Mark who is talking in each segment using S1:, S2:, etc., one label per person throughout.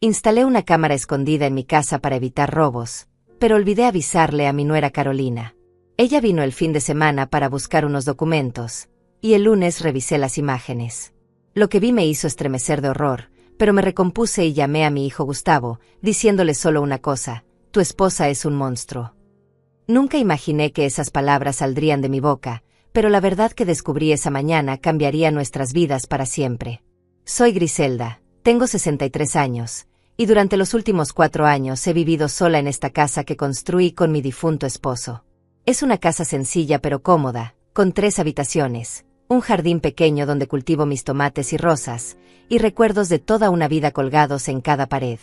S1: Instalé una cámara escondida en mi casa para evitar robos, pero olvidé avisarle a mi nuera Carolina. Ella vino el fin de semana para buscar unos documentos, y el lunes revisé las imágenes. Lo que vi me hizo estremecer de horror, pero me recompuse y llamé a mi hijo Gustavo, diciéndole solo una cosa: tu esposa es un monstruo. Nunca imaginé que esas palabras saldrían de mi boca, pero la verdad que descubrí esa mañana cambiaría nuestras vidas para siempre. Soy Griselda, tengo 63 años, y durante los últimos 4 años he vivido sola en esta casa que construí con mi difunto esposo. Es una casa sencilla pero cómoda, con 3 habitaciones, un jardín pequeño donde cultivo mis tomates y rosas, y recuerdos de toda una vida colgados en cada pared.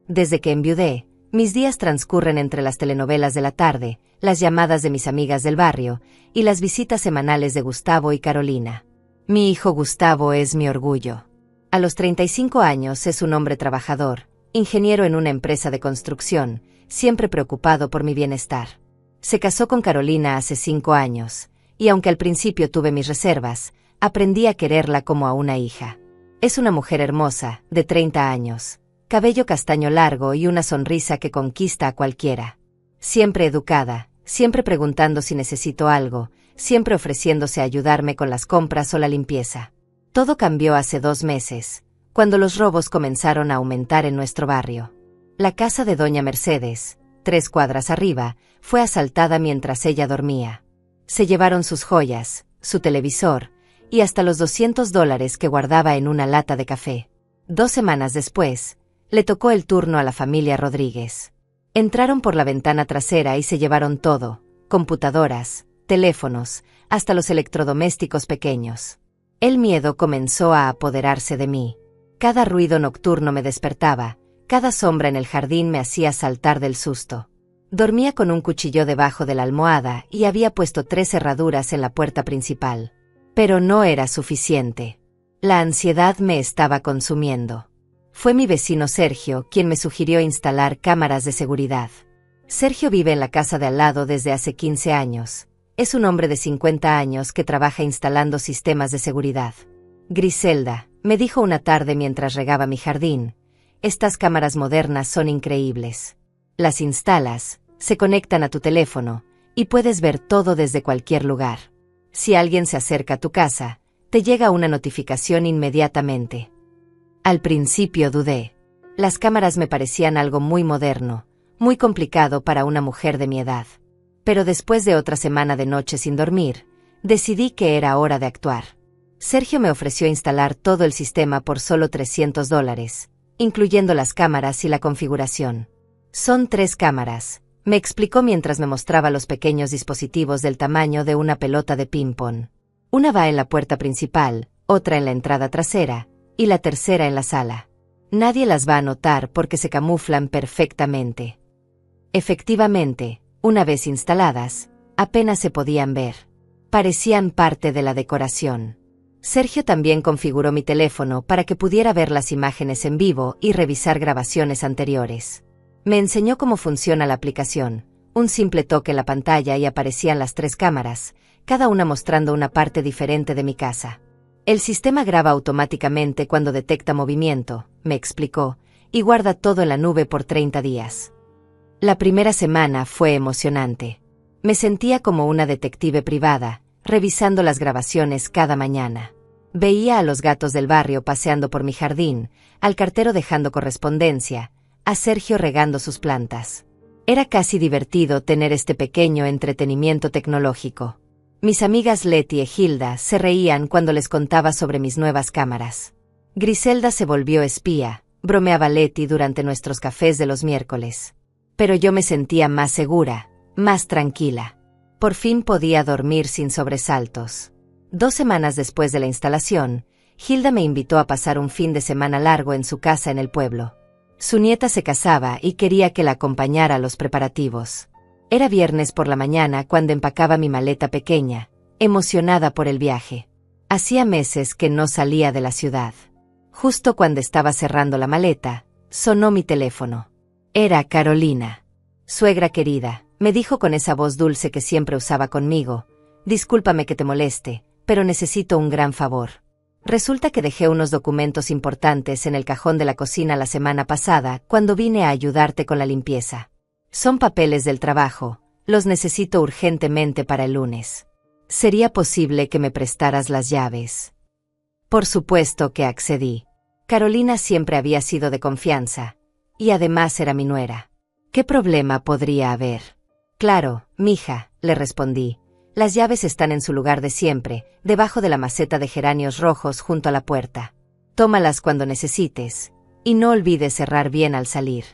S1: Desde que enviudé, mis días transcurren entre las telenovelas de la tarde, las llamadas de mis amigas del barrio, y las visitas semanales de Gustavo y Carolina. Mi hijo Gustavo es mi orgullo. A los 35 años es un hombre trabajador, ingeniero en una empresa de construcción, siempre preocupado por mi bienestar. Se casó con Carolina hace 5 años, y aunque al principio tuve mis reservas, aprendí a quererla como a una hija. Es una mujer hermosa, de 30 años, cabello castaño largo y una sonrisa que conquista a cualquiera. Siempre educada, siempre preguntando si necesito algo, siempre ofreciéndose a ayudarme con las compras o la limpieza. Todo cambió hace 2 meses, cuando los robos comenzaron a aumentar en nuestro barrio. La casa de doña Mercedes, 3 cuadras arriba, fue asaltada mientras ella dormía. Se llevaron sus joyas, su televisor, y hasta los $200 que guardaba en una lata de café. 2 semanas después, le tocó el turno a la familia Rodríguez. Entraron por la ventana trasera y se llevaron todo: computadoras, teléfonos, hasta los electrodomésticos pequeños. El miedo comenzó a apoderarse de mí. Cada ruido nocturno me despertaba, cada sombra en el jardín me hacía saltar del susto. Dormía con un cuchillo debajo de la almohada y había puesto 3 cerraduras en la puerta principal. Pero no era suficiente. La ansiedad me estaba consumiendo. Fue mi vecino Sergio quien me sugirió instalar cámaras de seguridad. Sergio vive en la casa de al lado desde hace 15 años. Es un hombre de 50 años que trabaja instalando sistemas de seguridad. Griselda, me dijo una tarde mientras regaba mi jardín, estas cámaras modernas son increíbles. Las instalas, se conectan a tu teléfono, y puedes ver todo desde cualquier lugar. Si alguien se acerca a tu casa, te llega una notificación inmediatamente. Al principio dudé. Las cámaras me parecían algo muy moderno, muy complicado para una mujer de mi edad. Pero después de otra semana de noches sin dormir, decidí que era hora de actuar. Sergio me ofreció instalar todo el sistema por solo $300, incluyendo las cámaras y la configuración. Son 3 cámaras, me explicó mientras me mostraba los pequeños dispositivos del tamaño de una pelota de ping-pong. Una va en la puerta principal, otra en la entrada trasera, y la tercera en la sala. Nadie las va a notar porque se camuflan perfectamente. Efectivamente, una vez instaladas, apenas se podían ver. Parecían parte de la decoración. Sergio también configuró mi teléfono para que pudiera ver las imágenes en vivo y revisar grabaciones anteriores. Me enseñó cómo funciona la aplicación. Un simple toque en la pantalla y aparecían las 3 cámaras, cada una mostrando una parte diferente de mi casa. El sistema graba automáticamente cuando detecta movimiento, me explicó, y guarda todo en la nube por 30 días. La primera semana fue emocionante. Me sentía como una detective privada, revisando las grabaciones cada mañana. Veía a los gatos del barrio paseando por mi jardín, al cartero dejando correspondencia, a Sergio regando sus plantas. Era casi divertido tener este pequeño entretenimiento tecnológico. Mis amigas Leti y Hilda se reían cuando les contaba sobre mis nuevas cámaras. Griselda se volvió espía, bromeaba Leti durante nuestros cafés de los miércoles. Pero yo me sentía más segura, más tranquila. Por fin podía dormir sin sobresaltos. 2 semanas después de la instalación, Hilda me invitó a pasar un fin de semana largo en su casa en el pueblo. Su nieta se casaba y quería que la acompañara a los preparativos. Era viernes por la mañana cuando empacaba mi maleta pequeña, emocionada por el viaje. Hacía meses que no salía de la ciudad. Justo cuando estaba cerrando la maleta, sonó mi teléfono. Era Carolina. Suegra querida, me dijo con esa voz dulce que siempre usaba conmigo, discúlpame que te moleste, pero necesito un gran favor. Resulta que dejé unos documentos importantes en el cajón de la cocina la semana pasada cuando vine a ayudarte con la limpieza. Son papeles del trabajo, los necesito urgentemente para el lunes. ¿Sería posible que me prestaras las llaves? Por supuesto que accedí. Carolina siempre había sido de confianza, y además era mi nuera. ¿Qué problema podría haber? Claro, mija, le respondí. Las llaves están en su lugar de siempre, debajo de la maceta de geranios rojos junto a la puerta. Tómalas cuando necesites, y no olvides cerrar bien al salir.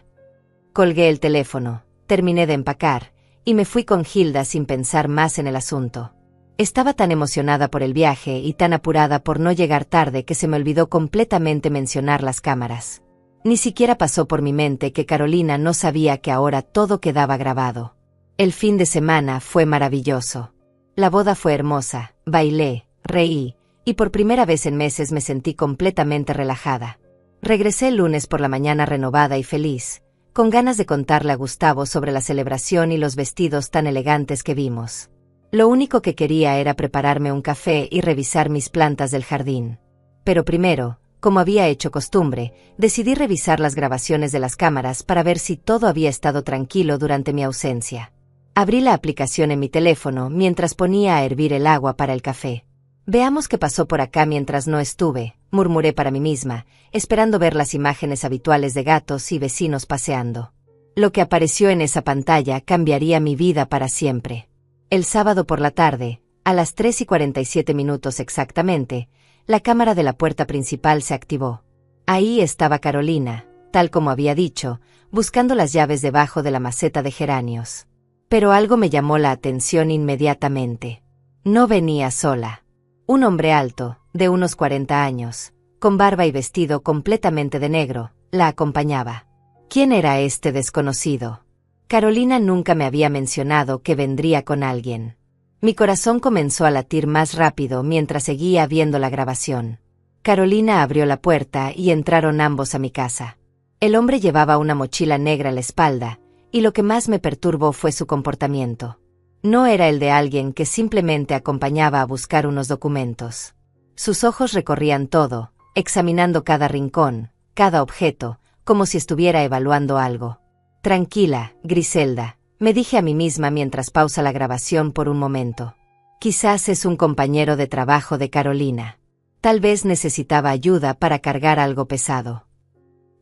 S1: Colgué el teléfono, terminé de empacar, y me fui con Hilda sin pensar más en el asunto. Estaba tan emocionada por el viaje y tan apurada por no llegar tarde que se me olvidó completamente mencionar las cámaras. Ni siquiera pasó por mi mente que Carolina no sabía que ahora todo quedaba grabado. El fin de semana fue maravilloso. La boda fue hermosa, bailé, reí, y por primera vez en meses me sentí completamente relajada. Regresé el lunes por la mañana renovada y feliz, con ganas de contarle a Gustavo sobre la celebración y los vestidos tan elegantes que vimos. Lo único que quería era prepararme un café y revisar mis plantas del jardín. Pero primero, como había hecho costumbre, decidí revisar las grabaciones de las cámaras para ver si todo había estado tranquilo durante mi ausencia. Abrí la aplicación en mi teléfono mientras ponía a hervir el agua para el café. Veamos qué pasó por acá mientras no estuve, murmuré para mí misma, esperando ver las imágenes habituales de gatos y vecinos paseando. Lo que apareció en esa pantalla cambiaría mi vida para siempre. El sábado por la tarde, a las 3:47 exactamente, la cámara de la puerta principal se activó. Ahí estaba Carolina, tal como había dicho, buscando las llaves debajo de la maceta de geranios. Pero algo me llamó la atención inmediatamente. No venía sola. Un hombre alto, de unos 40 años, con barba y vestido completamente de negro, la acompañaba. ¿Quién era este desconocido? Carolina nunca me había mencionado que vendría con alguien. Mi corazón comenzó a latir más rápido mientras seguía viendo la grabación. Carolina abrió la puerta y entraron ambos a mi casa. El hombre llevaba una mochila negra a la espalda, y lo que más me perturbó fue su comportamiento. No era el de alguien que simplemente acompañaba a buscar unos documentos. Sus ojos recorrían todo, examinando cada rincón, cada objeto, como si estuviera evaluando algo. Tranquila, Griselda, me dije a mí misma mientras pausa la grabación por un momento. Quizás es un compañero de trabajo de Carolina. Tal vez necesitaba ayuda para cargar algo pesado.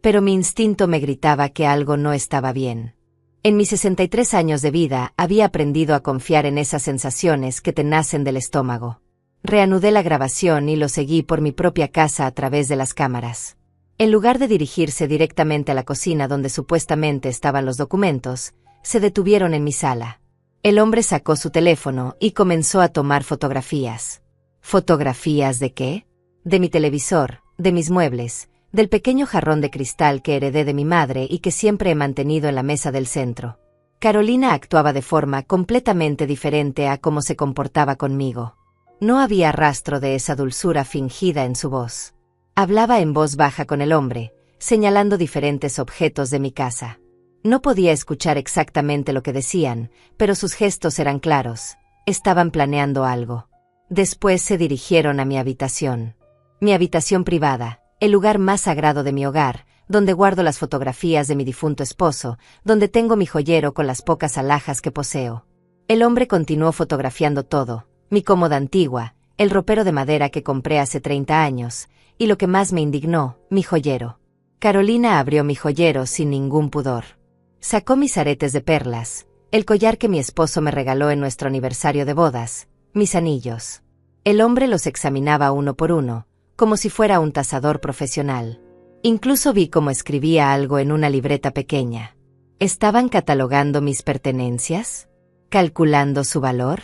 S1: Pero mi instinto me gritaba que algo no estaba bien. En mis 63 años de vida había aprendido a confiar en esas sensaciones que te nacen del estómago. Reanudé la grabación y lo seguí por mi propia casa a través de las cámaras. En lugar de dirigirse directamente a la cocina donde supuestamente estaban los documentos, se detuvieron en mi sala. El hombre sacó su teléfono y comenzó a tomar fotografías. ¿Fotografías de qué? De mi televisor, de mis muebles, del pequeño jarrón de cristal que heredé de mi madre y que siempre he mantenido en la mesa del centro. Carolina actuaba de forma completamente diferente a cómo se comportaba conmigo. No había rastro de esa dulzura fingida en su voz. Hablaba en voz baja con el hombre, señalando diferentes objetos de mi casa. No podía escuchar exactamente lo que decían, pero sus gestos eran claros. Estaban planeando algo. Después se dirigieron a mi habitación. Mi habitación privada, el lugar más sagrado de mi hogar, donde guardo las fotografías de mi difunto esposo, donde tengo mi joyero con las pocas alhajas que poseo. El hombre continuó fotografiando todo, mi cómoda antigua, el ropero de madera que compré hace 30 años, y lo que más me indignó, mi joyero. Carolina abrió mi joyero sin ningún pudor. Sacó mis aretes de perlas, el collar que mi esposo me regaló en nuestro aniversario de bodas, mis anillos. El hombre los examinaba uno por uno, como si fuera un tasador profesional. Incluso vi cómo escribía algo en una libreta pequeña. ¿Estaban catalogando mis pertenencias? ¿Calculando su valor?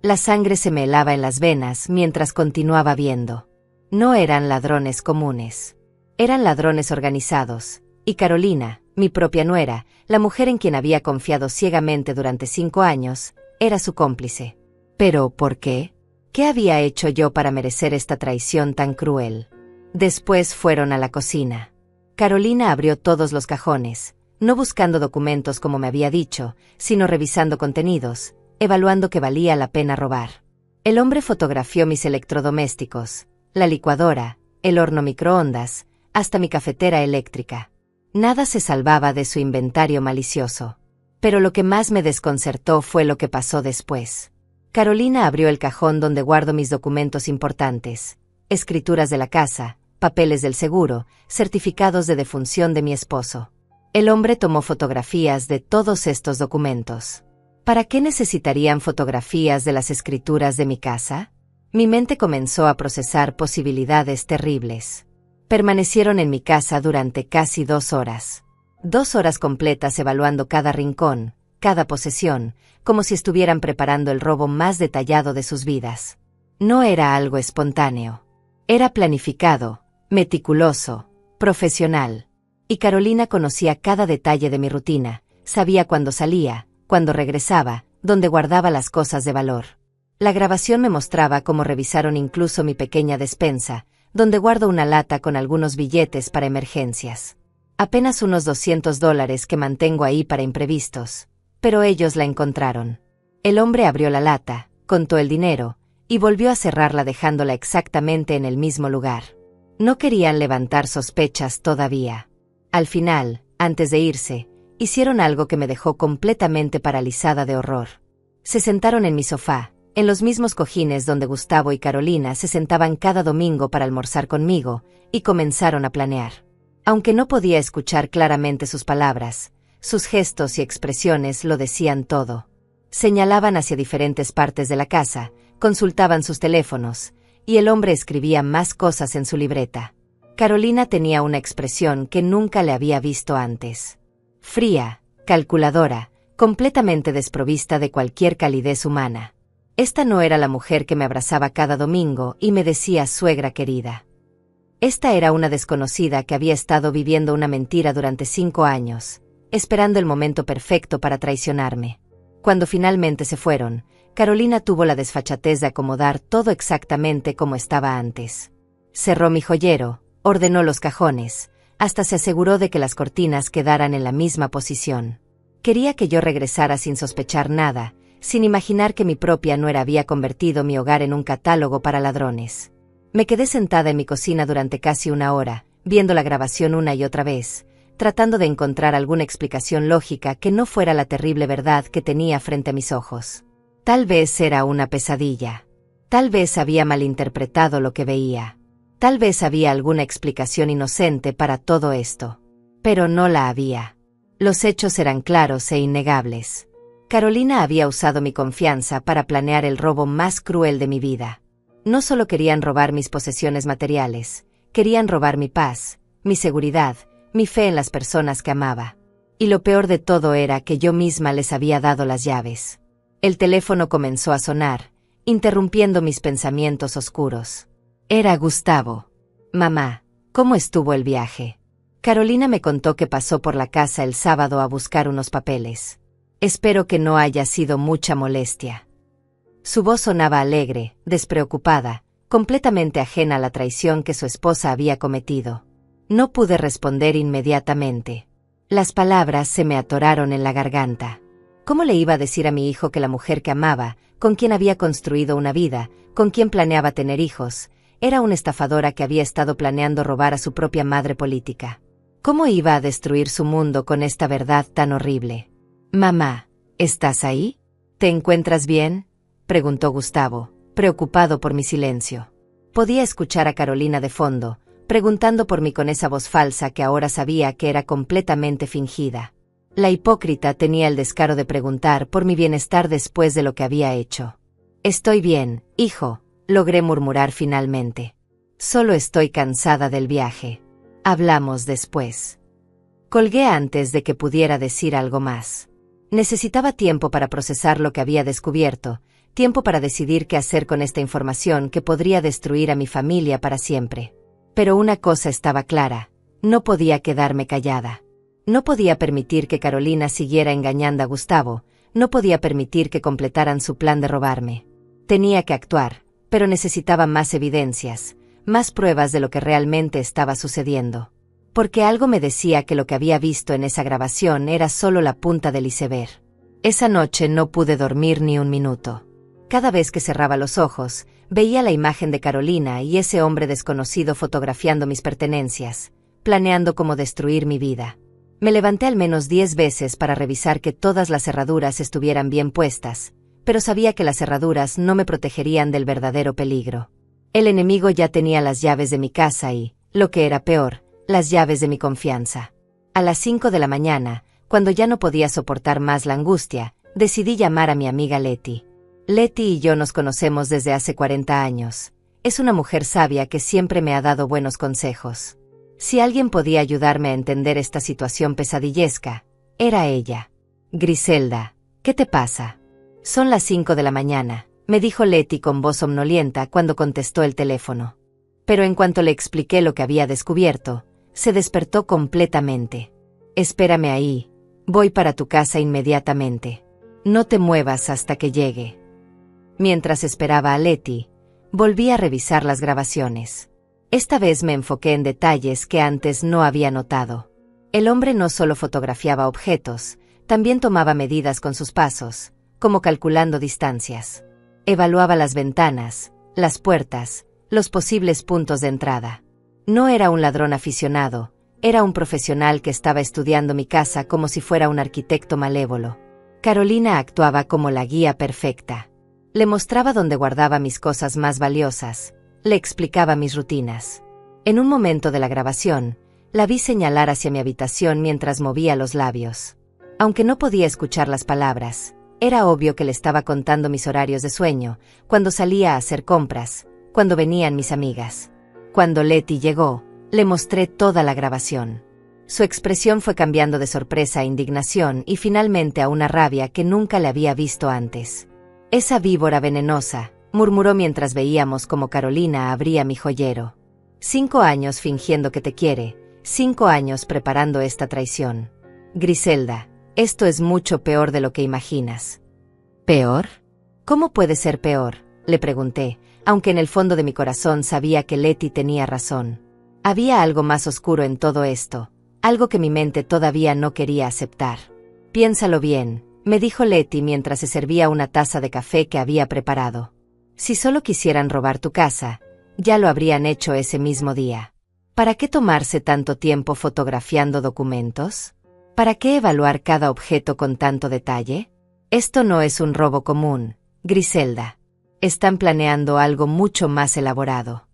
S1: La sangre se me helaba en las venas mientras continuaba viendo. No eran ladrones comunes. Eran ladrones organizados, y Carolina, mi propia nuera, la mujer en quien había confiado ciegamente durante 5 años, era su cómplice. ¿Pero por qué? ¿Qué había hecho yo para merecer esta traición tan cruel? Después fueron a la cocina. Carolina abrió todos los cajones, no buscando documentos como me había dicho, sino revisando contenidos, evaluando que valía la pena robar. El hombre fotografió mis electrodomésticos, la licuadora, el horno microondas, hasta mi cafetera eléctrica. Nada se salvaba de su inventario malicioso. Pero lo que más me desconcertó fue lo que pasó después. Carolina abrió el cajón donde guardo mis documentos importantes, escrituras de la casa, papeles del seguro, certificados de defunción de mi esposo. El hombre tomó fotografías de todos estos documentos. ¿Para qué necesitarían fotografías de las escrituras de mi casa? Mi mente comenzó a procesar posibilidades terribles. Permanecieron en mi casa durante casi 2 horas. 2 horas completas evaluando cada rincón, cada posesión, como si estuvieran preparando el robo más detallado de sus vidas. No era algo espontáneo. Era planificado, meticuloso, profesional. Y Carolina conocía cada detalle de mi rutina, sabía cuándo salía, cuándo regresaba, dónde guardaba las cosas de valor. La grabación me mostraba cómo revisaron incluso mi pequeña despensa, donde guardo una lata con algunos billetes para emergencias. Apenas unos $200 que mantengo ahí para imprevistos. Pero ellos la encontraron. El hombre abrió la lata, contó el dinero, y volvió a cerrarla dejándola exactamente en el mismo lugar. No querían levantar sospechas todavía. Al final, antes de irse, hicieron algo que me dejó completamente paralizada de horror. Se sentaron en mi sofá, en los mismos cojines donde Gustavo y Carolina se sentaban cada domingo para almorzar conmigo, y comenzaron a planear. Aunque no podía escuchar claramente sus palabras, sus gestos y expresiones lo decían todo. Señalaban hacia diferentes partes de la casa, consultaban sus teléfonos, y el hombre escribía más cosas en su libreta. Carolina tenía una expresión que nunca le había visto antes. Fría, calculadora, completamente desprovista de cualquier calidez humana. Esta no era la mujer que me abrazaba cada domingo y me decía suegra querida. Esta era una desconocida que había estado viviendo una mentira durante 5 años, esperando el momento perfecto para traicionarme. Cuando finalmente se fueron, Carolina tuvo la desfachatez de acomodar todo exactamente como estaba antes. Cerró mi joyero, ordenó los cajones, hasta se aseguró de que las cortinas quedaran en la misma posición. Quería que yo regresara sin sospechar nada, sin imaginar que mi propia nuera había convertido mi hogar en un catálogo para ladrones. Me quedé sentada en mi cocina durante casi 1 hora, viendo la grabación una y otra vez, tratando de encontrar alguna explicación lógica que no fuera la terrible verdad que tenía frente a mis ojos. Tal vez era una pesadilla. Tal vez había malinterpretado lo que veía. Tal vez había alguna explicación inocente para todo esto. Pero no la había. Los hechos eran claros e innegables. Carolina había usado mi confianza para planear el robo más cruel de mi vida. No solo querían robar mis posesiones materiales, querían robar mi paz, mi seguridad, mi fe en las personas que amaba. Y lo peor de todo era que yo misma les había dado las llaves. El teléfono comenzó a sonar, interrumpiendo mis pensamientos oscuros. Era Gustavo. Mamá, ¿cómo estuvo el viaje? Carolina me contó que pasó por la casa el sábado a buscar unos papeles. Espero que no haya sido mucha molestia. Su voz sonaba alegre, despreocupada, completamente ajena a la traición que su esposa había cometido. No pude responder inmediatamente. Las palabras se me atoraron en la garganta. ¿Cómo le iba a decir a mi hijo que la mujer que amaba, con quien había construido una vida, con quien planeaba tener hijos, era una estafadora que había estado planeando robar a su propia madre política? ¿Cómo iba a destruir su mundo con esta verdad tan horrible? Mamá, ¿estás ahí? ¿Te encuentras bien?, preguntó Gustavo, preocupado por mi silencio. Podía escuchar a Carolina de fondo, preguntando por mí con esa voz falsa que ahora sabía que era completamente fingida. La hipócrita tenía el descaro de preguntar por mi bienestar después de lo que había hecho. Estoy bien, hijo, logré murmurar finalmente. Solo estoy cansada del viaje. Hablamos después. Colgué antes de que pudiera decir algo más. Necesitaba tiempo para procesar lo que había descubierto, tiempo para decidir qué hacer con esta información que podría destruir a mi familia para siempre. Pero una cosa estaba clara, no podía quedarme callada. No podía permitir que Carolina siguiera engañando a Gustavo, no podía permitir que completaran su plan de robarme. Tenía que actuar, pero necesitaba más evidencias, más pruebas de lo que realmente estaba sucediendo. Porque algo me decía que lo que había visto en esa grabación era solo la punta del iceberg. Esa noche no pude dormir ni un minuto. Cada vez que cerraba los ojos, Veía la imagen de Carolina y ese hombre desconocido fotografiando mis pertenencias, planeando cómo destruir mi vida. Me levanté al menos 10 veces para revisar que todas las cerraduras estuvieran bien puestas, pero sabía que las cerraduras no me protegerían del verdadero peligro. El enemigo ya tenía las llaves de mi casa y, lo que era peor, las llaves de mi confianza. A las 5 de la mañana, cuando ya no podía soportar más la angustia, decidí llamar a mi amiga Letty. Letty y yo nos conocemos desde hace 40 años. Es una mujer sabia que siempre me ha dado buenos consejos. Si alguien podía ayudarme a entender esta situación pesadillesca, era ella. Griselda, ¿qué te pasa? Son las 5 de la mañana, me dijo Letty con voz somnolienta cuando contestó el teléfono. Pero en cuanto le expliqué lo que había descubierto, se despertó completamente. Espérame ahí, voy para tu casa inmediatamente. No te muevas hasta que llegue. Mientras esperaba a Letty, volví a revisar las grabaciones. Esta vez me enfoqué en detalles que antes no había notado. El hombre no solo fotografiaba objetos, también tomaba medidas con sus pasos, como calculando distancias. Evaluaba las ventanas, las puertas, los posibles puntos de entrada. No era un ladrón aficionado, era un profesional que estaba estudiando mi casa como si fuera un arquitecto malévolo. Carolina actuaba como la guía perfecta. Le mostraba dónde guardaba mis cosas más valiosas, le explicaba mis rutinas. En un momento de la grabación, la vi señalar hacia mi habitación mientras movía los labios. Aunque no podía escuchar las palabras, era obvio que le estaba contando mis horarios de sueño, cuando salía a hacer compras, cuando venían mis amigas. Cuando Letty llegó, le mostré toda la grabación. Su expresión fue cambiando de sorpresa a indignación y finalmente a una rabia que nunca le había visto antes. Esa víbora venenosa, murmuró mientras veíamos cómo Carolina abría mi joyero. 5 años fingiendo que te quiere, 5 años preparando esta traición. Griselda, esto es mucho peor de lo que imaginas. ¿Peor? ¿Cómo puede ser peor?, le pregunté, aunque en el fondo de mi corazón sabía que Letty tenía razón. Había algo más oscuro en todo esto, algo que mi mente todavía no quería aceptar. Piénsalo bien, me dijo Letty mientras se servía una taza de café que había preparado. Si solo quisieran robar tu casa, ya lo habrían hecho ese mismo día. ¿Para qué tomarse tanto tiempo fotografiando documentos? ¿Para qué evaluar cada objeto con tanto detalle? Esto no es un robo común, Griselda. Están planeando algo mucho más elaborado.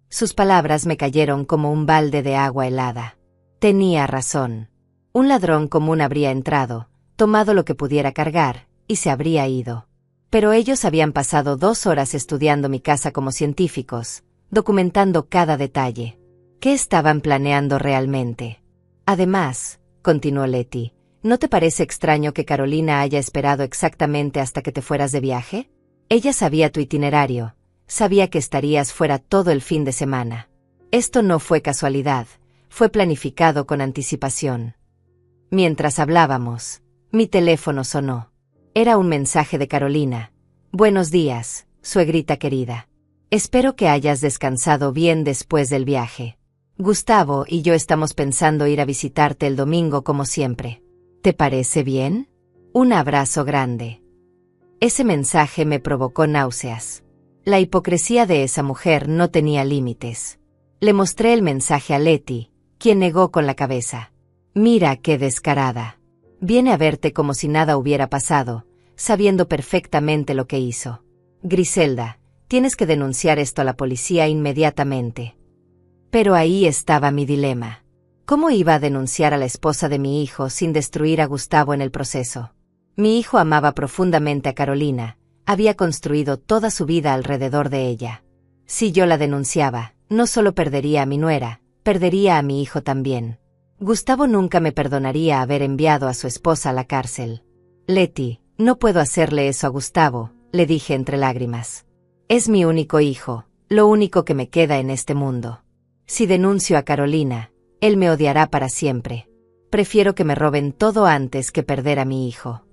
S1: Sus palabras me cayeron como un balde de agua helada. Tenía razón. Un ladrón común habría entrado, tomado lo que pudiera cargar, y se habría ido. Pero ellos habían pasado 2 horas estudiando mi casa como científicos, documentando cada detalle. ¿Qué estaban planeando realmente? Además, continuó Letty, ¿no te parece extraño que Carolina haya esperado exactamente hasta que te fueras de viaje? Ella sabía tu itinerario, sabía que estarías fuera todo el fin de semana. Esto no fue casualidad, fue planificado con anticipación. Mientras hablábamos, mi teléfono sonó. Era un mensaje de Carolina. Buenos días, suegrita querida. Espero que hayas descansado bien después del viaje. Gustavo y yo estamos pensando ir a visitarte el domingo como siempre. ¿Te parece bien? Un abrazo grande. Ese mensaje me provocó náuseas. La hipocresía de esa mujer no tenía límites. Le mostré el mensaje a Letty, quien negó con la cabeza. Mira qué descarada. Viene a verte como si nada hubiera pasado, sabiendo perfectamente lo que hizo. Griselda, tienes que denunciar esto a la policía inmediatamente. Pero ahí estaba mi dilema. ¿Cómo iba a denunciar a la esposa de mi hijo sin destruir a Gustavo en el proceso? Mi hijo amaba profundamente a Carolina, había construido toda su vida alrededor de ella. Si yo la denunciaba, no solo perdería a mi nuera, perdería a mi hijo también. Gustavo nunca me perdonaría haber enviado a su esposa a la cárcel. Letty, no puedo hacerle eso a Gustavo, le dije entre lágrimas. Es mi único hijo, lo único que me queda en este mundo. Si denuncio a Carolina, él me odiará para siempre. Prefiero que me roben todo antes que perder a mi hijo.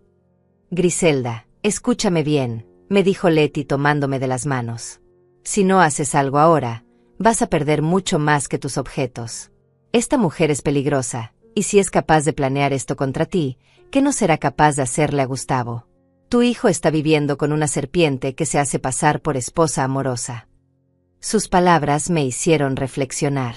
S1: Griselda, escúchame bien, me dijo Letty tomándome de las manos. Si no haces algo ahora, vas a perder mucho más que tus objetos. Esta mujer es peligrosa, y si es capaz de planear esto contra ti, ¿qué no será capaz de hacerle a Gustavo? Tu hijo está viviendo con una serpiente que se hace pasar por esposa amorosa. Sus palabras me hicieron reflexionar.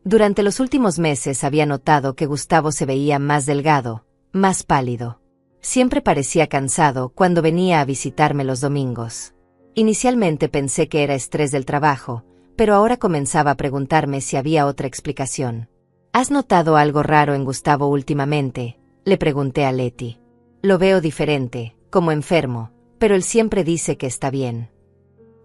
S1: Durante los últimos meses había notado que Gustavo se veía más delgado, más pálido. Siempre parecía cansado cuando venía a visitarme los domingos. Inicialmente pensé que era estrés del trabajo, pero ahora comenzaba a preguntarme si había otra explicación. ¿Has notado algo raro en Gustavo últimamente?, le pregunté a Leti. Lo veo diferente, como enfermo, pero él siempre dice que está bien.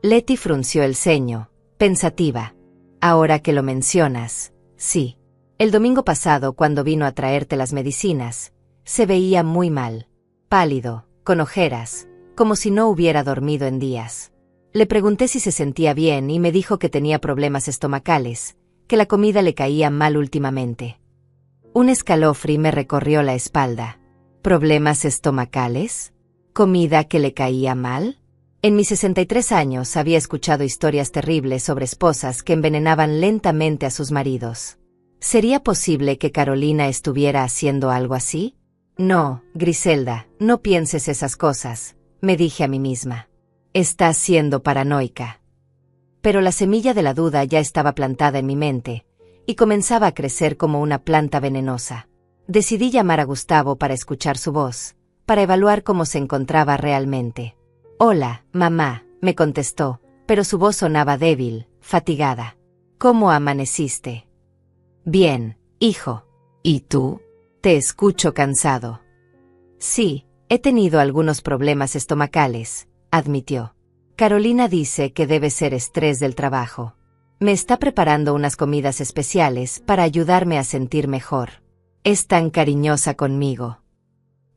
S1: Leti frunció el ceño, pensativa. Ahora que lo mencionas, sí. El domingo pasado, cuando vino a traerte las medicinas, se veía muy mal, pálido, con ojeras, como si no hubiera dormido en días. Le pregunté si se sentía bien y me dijo que tenía problemas estomacales, que la comida le caía mal últimamente. Un escalofrío me recorrió la espalda. ¿Problemas estomacales? ¿Comida que le caía mal? En mis 63 años había escuchado historias terribles sobre esposas que envenenaban lentamente a sus maridos. ¿Sería posible que Carolina estuviera haciendo algo así? No, Griselda, no pienses esas cosas, me dije a mí misma. Estás siendo paranoica. Pero la semilla de la duda ya estaba plantada en mi mente, y comenzaba a crecer como una planta venenosa. Decidí llamar a Gustavo para escuchar su voz, para evaluar cómo se encontraba realmente. Hola, mamá, me contestó, pero su voz sonaba débil, fatigada. ¿Cómo amaneciste? Bien, hijo. ¿Y tú? Te escucho cansado. Sí, he tenido algunos problemas estomacales, admitió. Carolina dice que debe ser estrés del trabajo. Me está preparando unas comidas especiales para ayudarme a sentir mejor. Es tan cariñosa conmigo.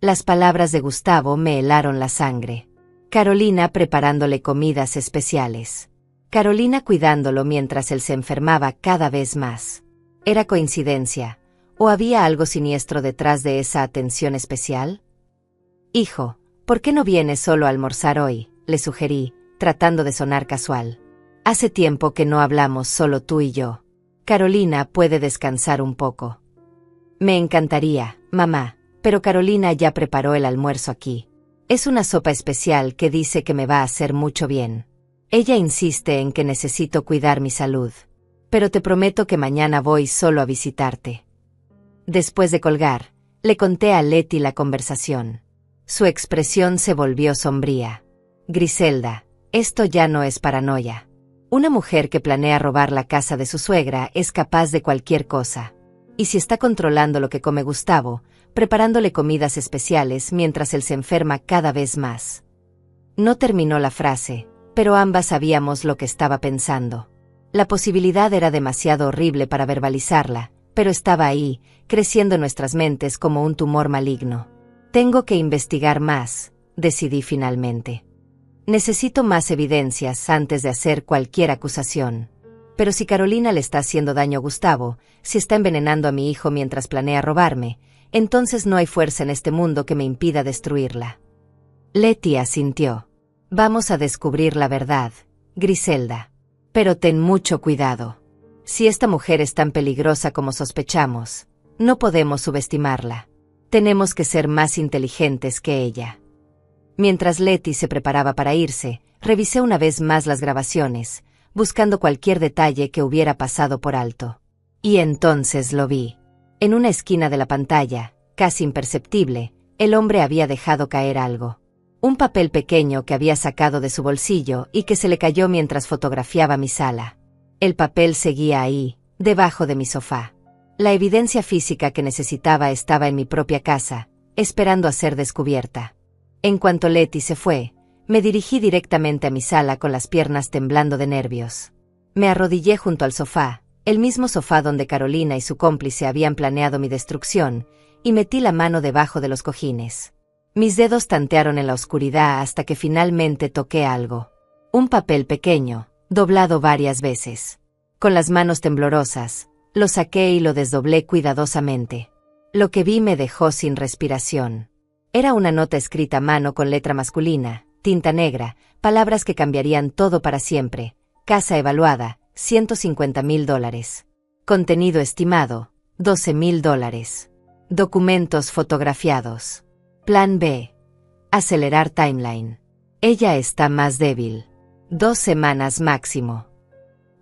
S1: Las palabras de Gustavo me helaron la sangre. Carolina preparándole comidas especiales. Carolina cuidándolo mientras él se enfermaba cada vez más. ¿Era coincidencia? ¿O había algo siniestro detrás de esa atención especial? Hijo, ¿por qué no vienes solo a almorzar hoy?, le sugerí, tratando de sonar casual. Hace tiempo que no hablamos solo tú y yo. Carolina puede descansar un poco. Me encantaría, mamá, pero Carolina ya preparó el almuerzo aquí. Es una sopa especial que dice que me va a hacer mucho bien. Ella insiste en que necesito cuidar mi salud. Pero te prometo que mañana voy solo a visitarte. Después de colgar, le conté a Leti la conversación. Su expresión se volvió sombría. Griselda, esto ya no es paranoia. Una mujer que planea robar la casa de su suegra es capaz de cualquier cosa. Y si está controlando lo que come Gustavo, preparándole comidas especiales mientras él se enferma cada vez más. No terminó la frase, pero ambas sabíamos lo que estaba pensando. La posibilidad era demasiado horrible para verbalizarla, pero estaba ahí, creciendo en nuestras mentes como un tumor maligno. Tengo que investigar más, decidí finalmente. Necesito más evidencias antes de hacer cualquier acusación. Pero si Carolina le está haciendo daño a Gustavo, si está envenenando a mi hijo mientras planea robarme, entonces no hay fuerza en este mundo que me impida destruirla. Leti asintió. Vamos a descubrir la verdad, Griselda. Pero ten mucho cuidado. Si esta mujer es tan peligrosa como sospechamos, no podemos subestimarla. Tenemos que ser más inteligentes que ella. Mientras Leti se preparaba para irse, revisé una vez más las grabaciones, buscando cualquier detalle que hubiera pasado por alto. Y entonces lo vi. En una esquina de la pantalla, casi imperceptible, el hombre había dejado caer algo. Un papel pequeño que había sacado de su bolsillo y que se le cayó mientras fotografiaba mi sala. El papel seguía ahí, debajo de mi sofá. La evidencia física que necesitaba estaba en mi propia casa, esperando a ser descubierta. En cuanto Leti se fue, me dirigí directamente a mi sala con las piernas temblando de nervios. Me arrodillé junto al sofá, el mismo sofá donde Carolina y su cómplice habían planeado mi destrucción, y metí la mano debajo de los cojines. Mis dedos tantearon en la oscuridad hasta que finalmente toqué algo. Un papel pequeño, doblado varias veces. Con las manos temblorosas, lo saqué y lo desdoblé cuidadosamente. Lo que vi me dejó sin respiración. Era una nota escrita a mano con letra masculina, tinta negra, palabras que cambiarían todo para siempre. Casa evaluada, $150,000. Contenido estimado, $12,000. Documentos fotografiados. Plan B. Acelerar timeline. Ella está más débil. 2 semanas máximo.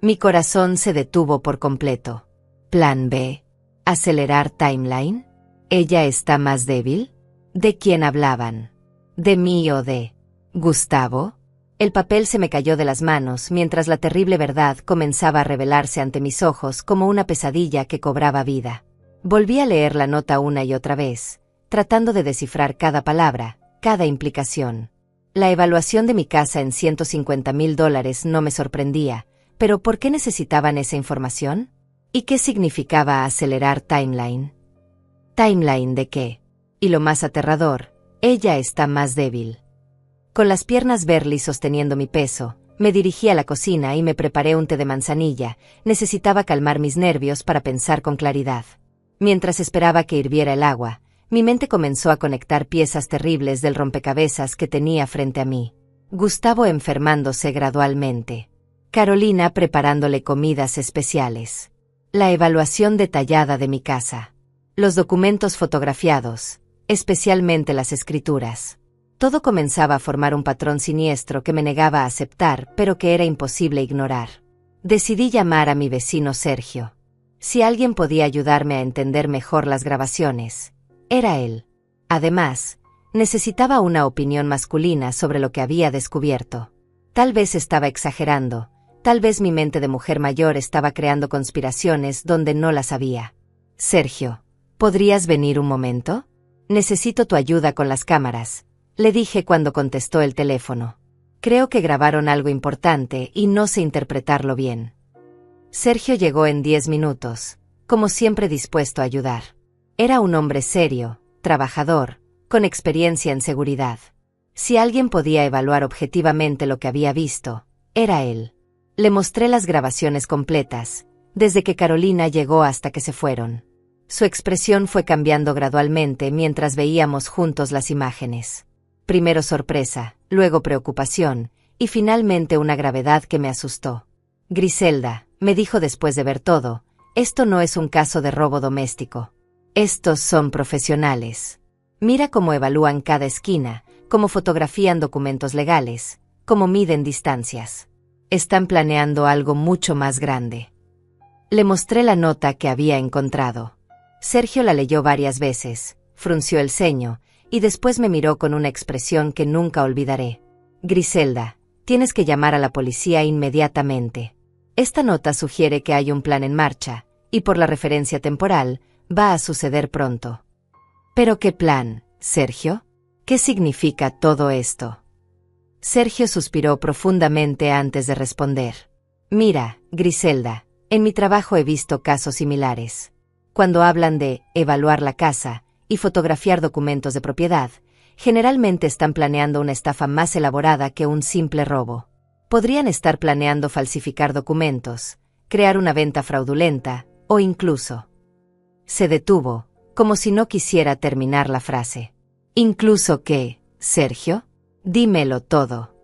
S1: Mi corazón se detuvo por completo. Plan B. Acelerar timeline. ¿Ella está más débil? ¿De quién hablaban? ¿De mí o de Gustavo? El papel se me cayó de las manos mientras la terrible verdad comenzaba a revelarse ante mis ojos como una pesadilla que cobraba vida. Volví a leer la nota una y otra vez, tratando de descifrar cada palabra, cada implicación. La evaluación de mi casa en $150,000 no me sorprendía, pero ¿por qué necesitaban esa información? ¿Y qué significaba acelerar timeline? ¿Timeline de qué? Y lo más aterrador, ella está más débil. Con las piernas Berly sosteniendo mi peso, me dirigí a la cocina y me preparé un té de manzanilla. Necesitaba calmar mis nervios para pensar con claridad. Mientras esperaba que hirviera el agua, mi mente comenzó a conectar piezas terribles del rompecabezas que tenía frente a mí. Gustavo enfermándose gradualmente. Carolina preparándole comidas especiales. La evaluación detallada de mi casa. Los documentos fotografiados, especialmente las escrituras. Todo comenzaba a formar un patrón siniestro que me negaba a aceptar, pero que era imposible ignorar. Decidí llamar a mi vecino Sergio. Si alguien podía ayudarme a entender mejor las grabaciones, era él. Además, necesitaba una opinión masculina sobre lo que había descubierto. Tal vez estaba exagerando, tal vez mi mente de mujer mayor estaba creando conspiraciones donde no las había. Sergio, ¿podrías venir un momento? Necesito tu ayuda con las cámaras, le dije cuando contestó el teléfono. Creo que grabaron algo importante y no sé interpretarlo bien. Sergio llegó en 10 minutos, como siempre dispuesto a ayudar. Era un hombre serio, trabajador, con experiencia en seguridad. Si alguien podía evaluar objetivamente lo que había visto, era él. Le mostré las grabaciones completas, desde que Carolina llegó hasta que se fueron. Su expresión fue cambiando gradualmente mientras veíamos juntos las imágenes. Primero sorpresa, luego preocupación, y finalmente una gravedad que me asustó. Griselda, me dijo después de ver todo, esto no es un caso de robo doméstico. Estos son profesionales. Mira cómo evalúan cada esquina, cómo fotografían documentos legales, cómo miden distancias. Están planeando algo mucho más grande. Le mostré la nota que había encontrado. Sergio la leyó varias veces, frunció el ceño, y después me miró con una expresión que nunca olvidaré. Griselda, tienes que llamar a la policía inmediatamente. Esta nota sugiere que hay un plan en marcha, y por la referencia temporal, va a suceder pronto. ¿Pero qué plan, Sergio? ¿Qué significa todo esto? Sergio suspiró profundamente antes de responder. Mira, Griselda, en mi trabajo he visto casos similares. Cuando hablan de evaluar la casa y fotografiar documentos de propiedad, generalmente están planeando una estafa más elaborada que un simple robo. Podrían estar planeando falsificar documentos, crear una venta fraudulenta, o incluso... Se detuvo, como si no quisiera terminar la frase. ¿Incluso qué, Sergio? Dímelo todo.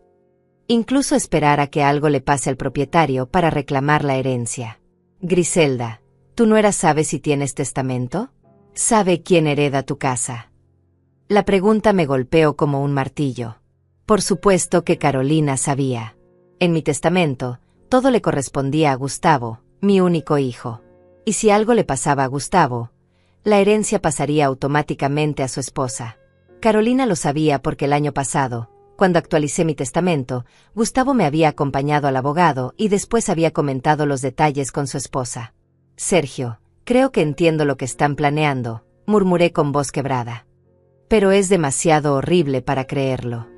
S1: Incluso esperar a que algo le pase al propietario para reclamar la herencia. Griselda, ¿tu nuera sabe si tienes testamento? ¿Sabe quién hereda tu casa? La pregunta me golpeó como un martillo. Por supuesto que Carolina sabía. En mi testamento, todo le correspondía a Gustavo, mi único hijo. Y si algo le pasaba a Gustavo, la herencia pasaría automáticamente a su esposa. Carolina lo sabía porque el año pasado, cuando actualicé mi testamento, Gustavo me había acompañado al abogado y después había comentado los detalles con su esposa. Sergio, creo que entiendo lo que están planeando, murmuré con voz quebrada. Pero es demasiado horrible para creerlo.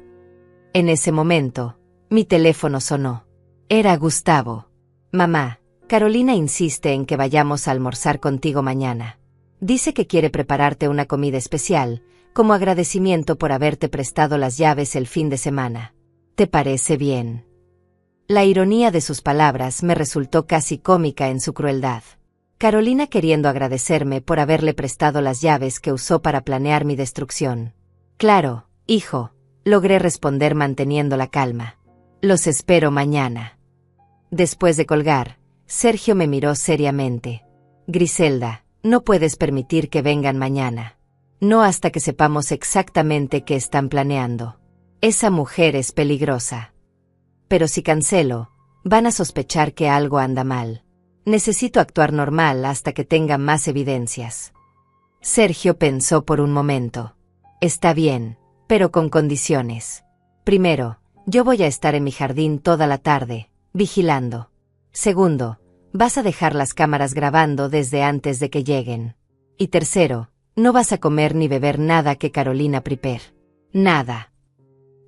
S1: En ese momento, mi teléfono sonó. Era Gustavo. Mamá, Carolina insiste en que vayamos a almorzar contigo mañana. Dice que quiere prepararte una comida especial, como agradecimiento por haberte prestado las llaves el fin de semana. ¿Te parece bien? La ironía de sus palabras me resultó casi cómica en su crueldad. Carolina queriendo agradecerme por haberle prestado las llaves que usó para planear mi destrucción. Claro, hijo, logré responder manteniendo la calma. Los espero mañana. Después de colgar, Sergio me miró seriamente. Griselda, no puedes permitir que vengan mañana. No hasta que sepamos exactamente qué están planeando. Esa mujer es peligrosa. Pero si cancelo, van a sospechar que algo anda mal. Necesito actuar normal hasta que tenga más evidencias. Sergio pensó por un momento. Está bien, pero con condiciones. Primero, yo voy a estar en mi jardín toda la tarde, vigilando. Segundo, vas a dejar las cámaras grabando desde antes de que lleguen. Y tercero, no vas a comer ni beber nada que Carolina prepare. Nada.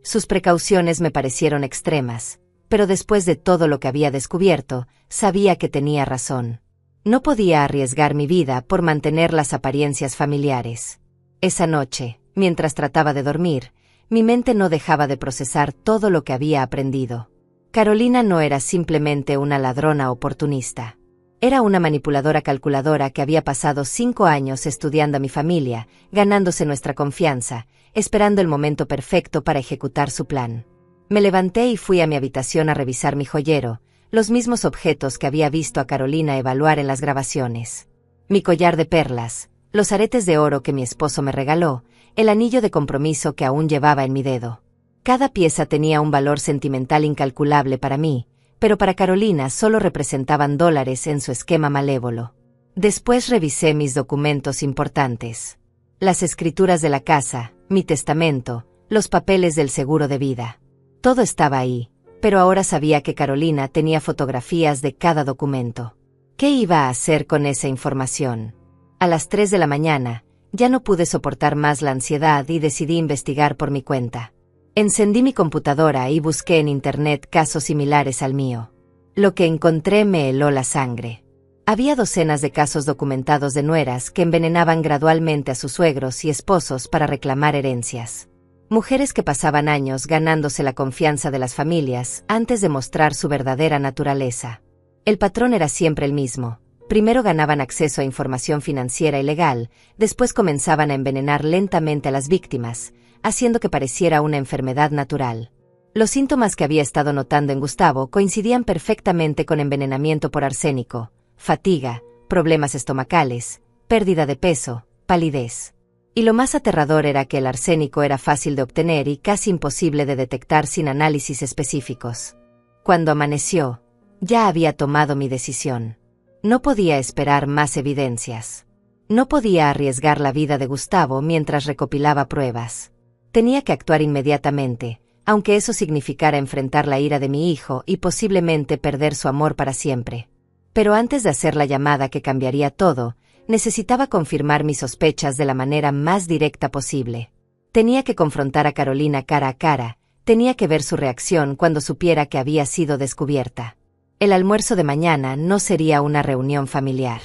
S1: Sus precauciones me parecieron extremas, pero después de todo lo que había descubierto, sabía que tenía razón. No podía arriesgar mi vida por mantener las apariencias familiares. Esa noche, mientras trataba de dormir, mi mente no dejaba de procesar todo lo que había aprendido. Carolina no era simplemente una ladrona oportunista. Era una manipuladora calculadora que había pasado 5 años estudiando a mi familia, ganándose nuestra confianza, esperando el momento perfecto para ejecutar su plan. Me levanté y fui a mi habitación a revisar mi joyero, los mismos objetos que había visto a Carolina evaluar en las grabaciones. Mi collar de perlas, los aretes de oro que mi esposo me regaló, el anillo de compromiso que aún llevaba en mi dedo. Cada pieza tenía un valor sentimental incalculable para mí, pero para Carolina solo representaban dólares en su esquema malévolo. Después revisé mis documentos importantes. Las escrituras de la casa, mi testamento, los papeles del seguro de vida. Todo estaba ahí, pero ahora sabía que Carolina tenía fotografías de cada documento. ¿Qué iba a hacer con esa información? A las 3 de la mañana, ya no pude soportar más la ansiedad y decidí investigar por mi cuenta. Encendí mi computadora y busqué en internet casos similares al mío. Lo que encontré me heló la sangre. Había docenas de casos documentados de nueras que envenenaban gradualmente a sus suegros y esposos para reclamar herencias. Mujeres que pasaban años ganándose la confianza de las familias antes de mostrar su verdadera naturaleza. El patrón era siempre el mismo. Primero ganaban acceso a información financiera y legal, después comenzaban a envenenar lentamente a las víctimas, haciendo que pareciera una enfermedad natural. Los síntomas que había estado notando en Gustavo coincidían perfectamente con envenenamiento por arsénico, fatiga, problemas estomacales, pérdida de peso, palidez. Y lo más aterrador era que el arsénico era fácil de obtener y casi imposible de detectar sin análisis específicos. Cuando amaneció, ya había tomado mi decisión. No podía esperar más evidencias. No podía arriesgar la vida de Gustavo mientras recopilaba pruebas. Tenía que actuar inmediatamente, aunque eso significara enfrentar la ira de mi hijo y posiblemente perder su amor para siempre. Pero antes de hacer la llamada que cambiaría todo, necesitaba confirmar mis sospechas de la manera más directa posible. Tenía que confrontar a Carolina cara a cara, tenía que ver su reacción cuando supiera que había sido descubierta. El almuerzo de mañana no sería una reunión familiar.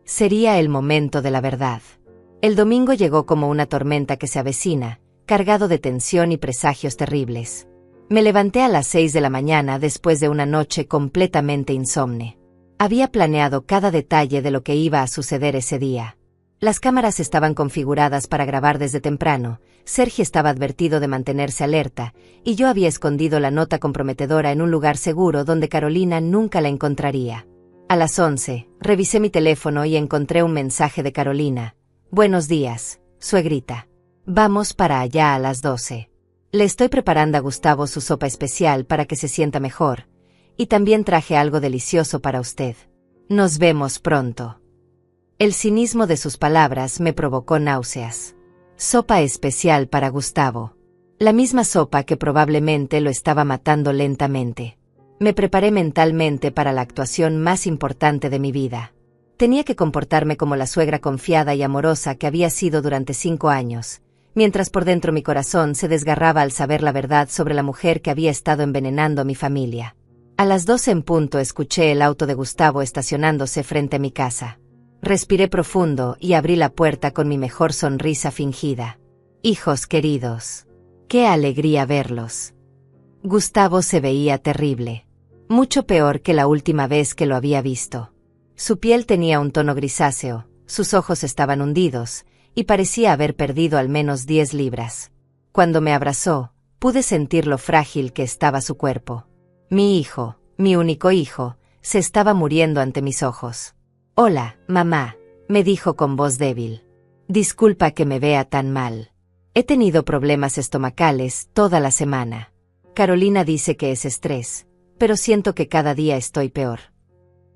S1: Sería el momento de la verdad. El domingo llegó como una tormenta que se avecina, cargado de tensión y presagios terribles. Me levanté a las 6 de la mañana después de una noche completamente insomne. Había planeado cada detalle de lo que iba a suceder ese día. Las cámaras estaban configuradas para grabar desde temprano, Sergio estaba advertido de mantenerse alerta, y yo había escondido la nota comprometedora en un lugar seguro donde Carolina nunca la encontraría. A las 11, revisé mi teléfono y encontré un mensaje de Carolina. Buenos días, suegrita. Vamos para allá a las 12. Le estoy preparando a Gustavo su sopa especial para que se sienta mejor, y también traje algo delicioso para usted. Nos vemos pronto. El cinismo de sus palabras me provocó náuseas. Sopa especial para Gustavo. La misma sopa que probablemente lo estaba matando lentamente. Me preparé mentalmente para la actuación más importante de mi vida. Tenía que comportarme como la suegra confiada y amorosa que había sido durante 5 años, mientras por dentro mi corazón se desgarraba al saber la verdad sobre la mujer que había estado envenenando a mi familia. A las 12 en punto escuché el auto de Gustavo estacionándose frente a mi casa. Respiré profundo y abrí la puerta con mi mejor sonrisa fingida. Hijos queridos. ¡Qué alegría verlos! Gustavo se veía terrible. Mucho peor que la última vez que lo había visto. Su piel tenía un tono grisáceo, sus ojos estaban hundidos, y parecía haber perdido al menos 10 libras. Cuando me abrazó, pude sentir lo frágil que estaba su cuerpo. Mi hijo, mi único hijo, se estaba muriendo ante mis ojos. Hola, mamá, me dijo con voz débil. Disculpa que me vea tan mal. He tenido problemas estomacales toda la semana. Carolina dice que es estrés, pero siento que cada día estoy peor.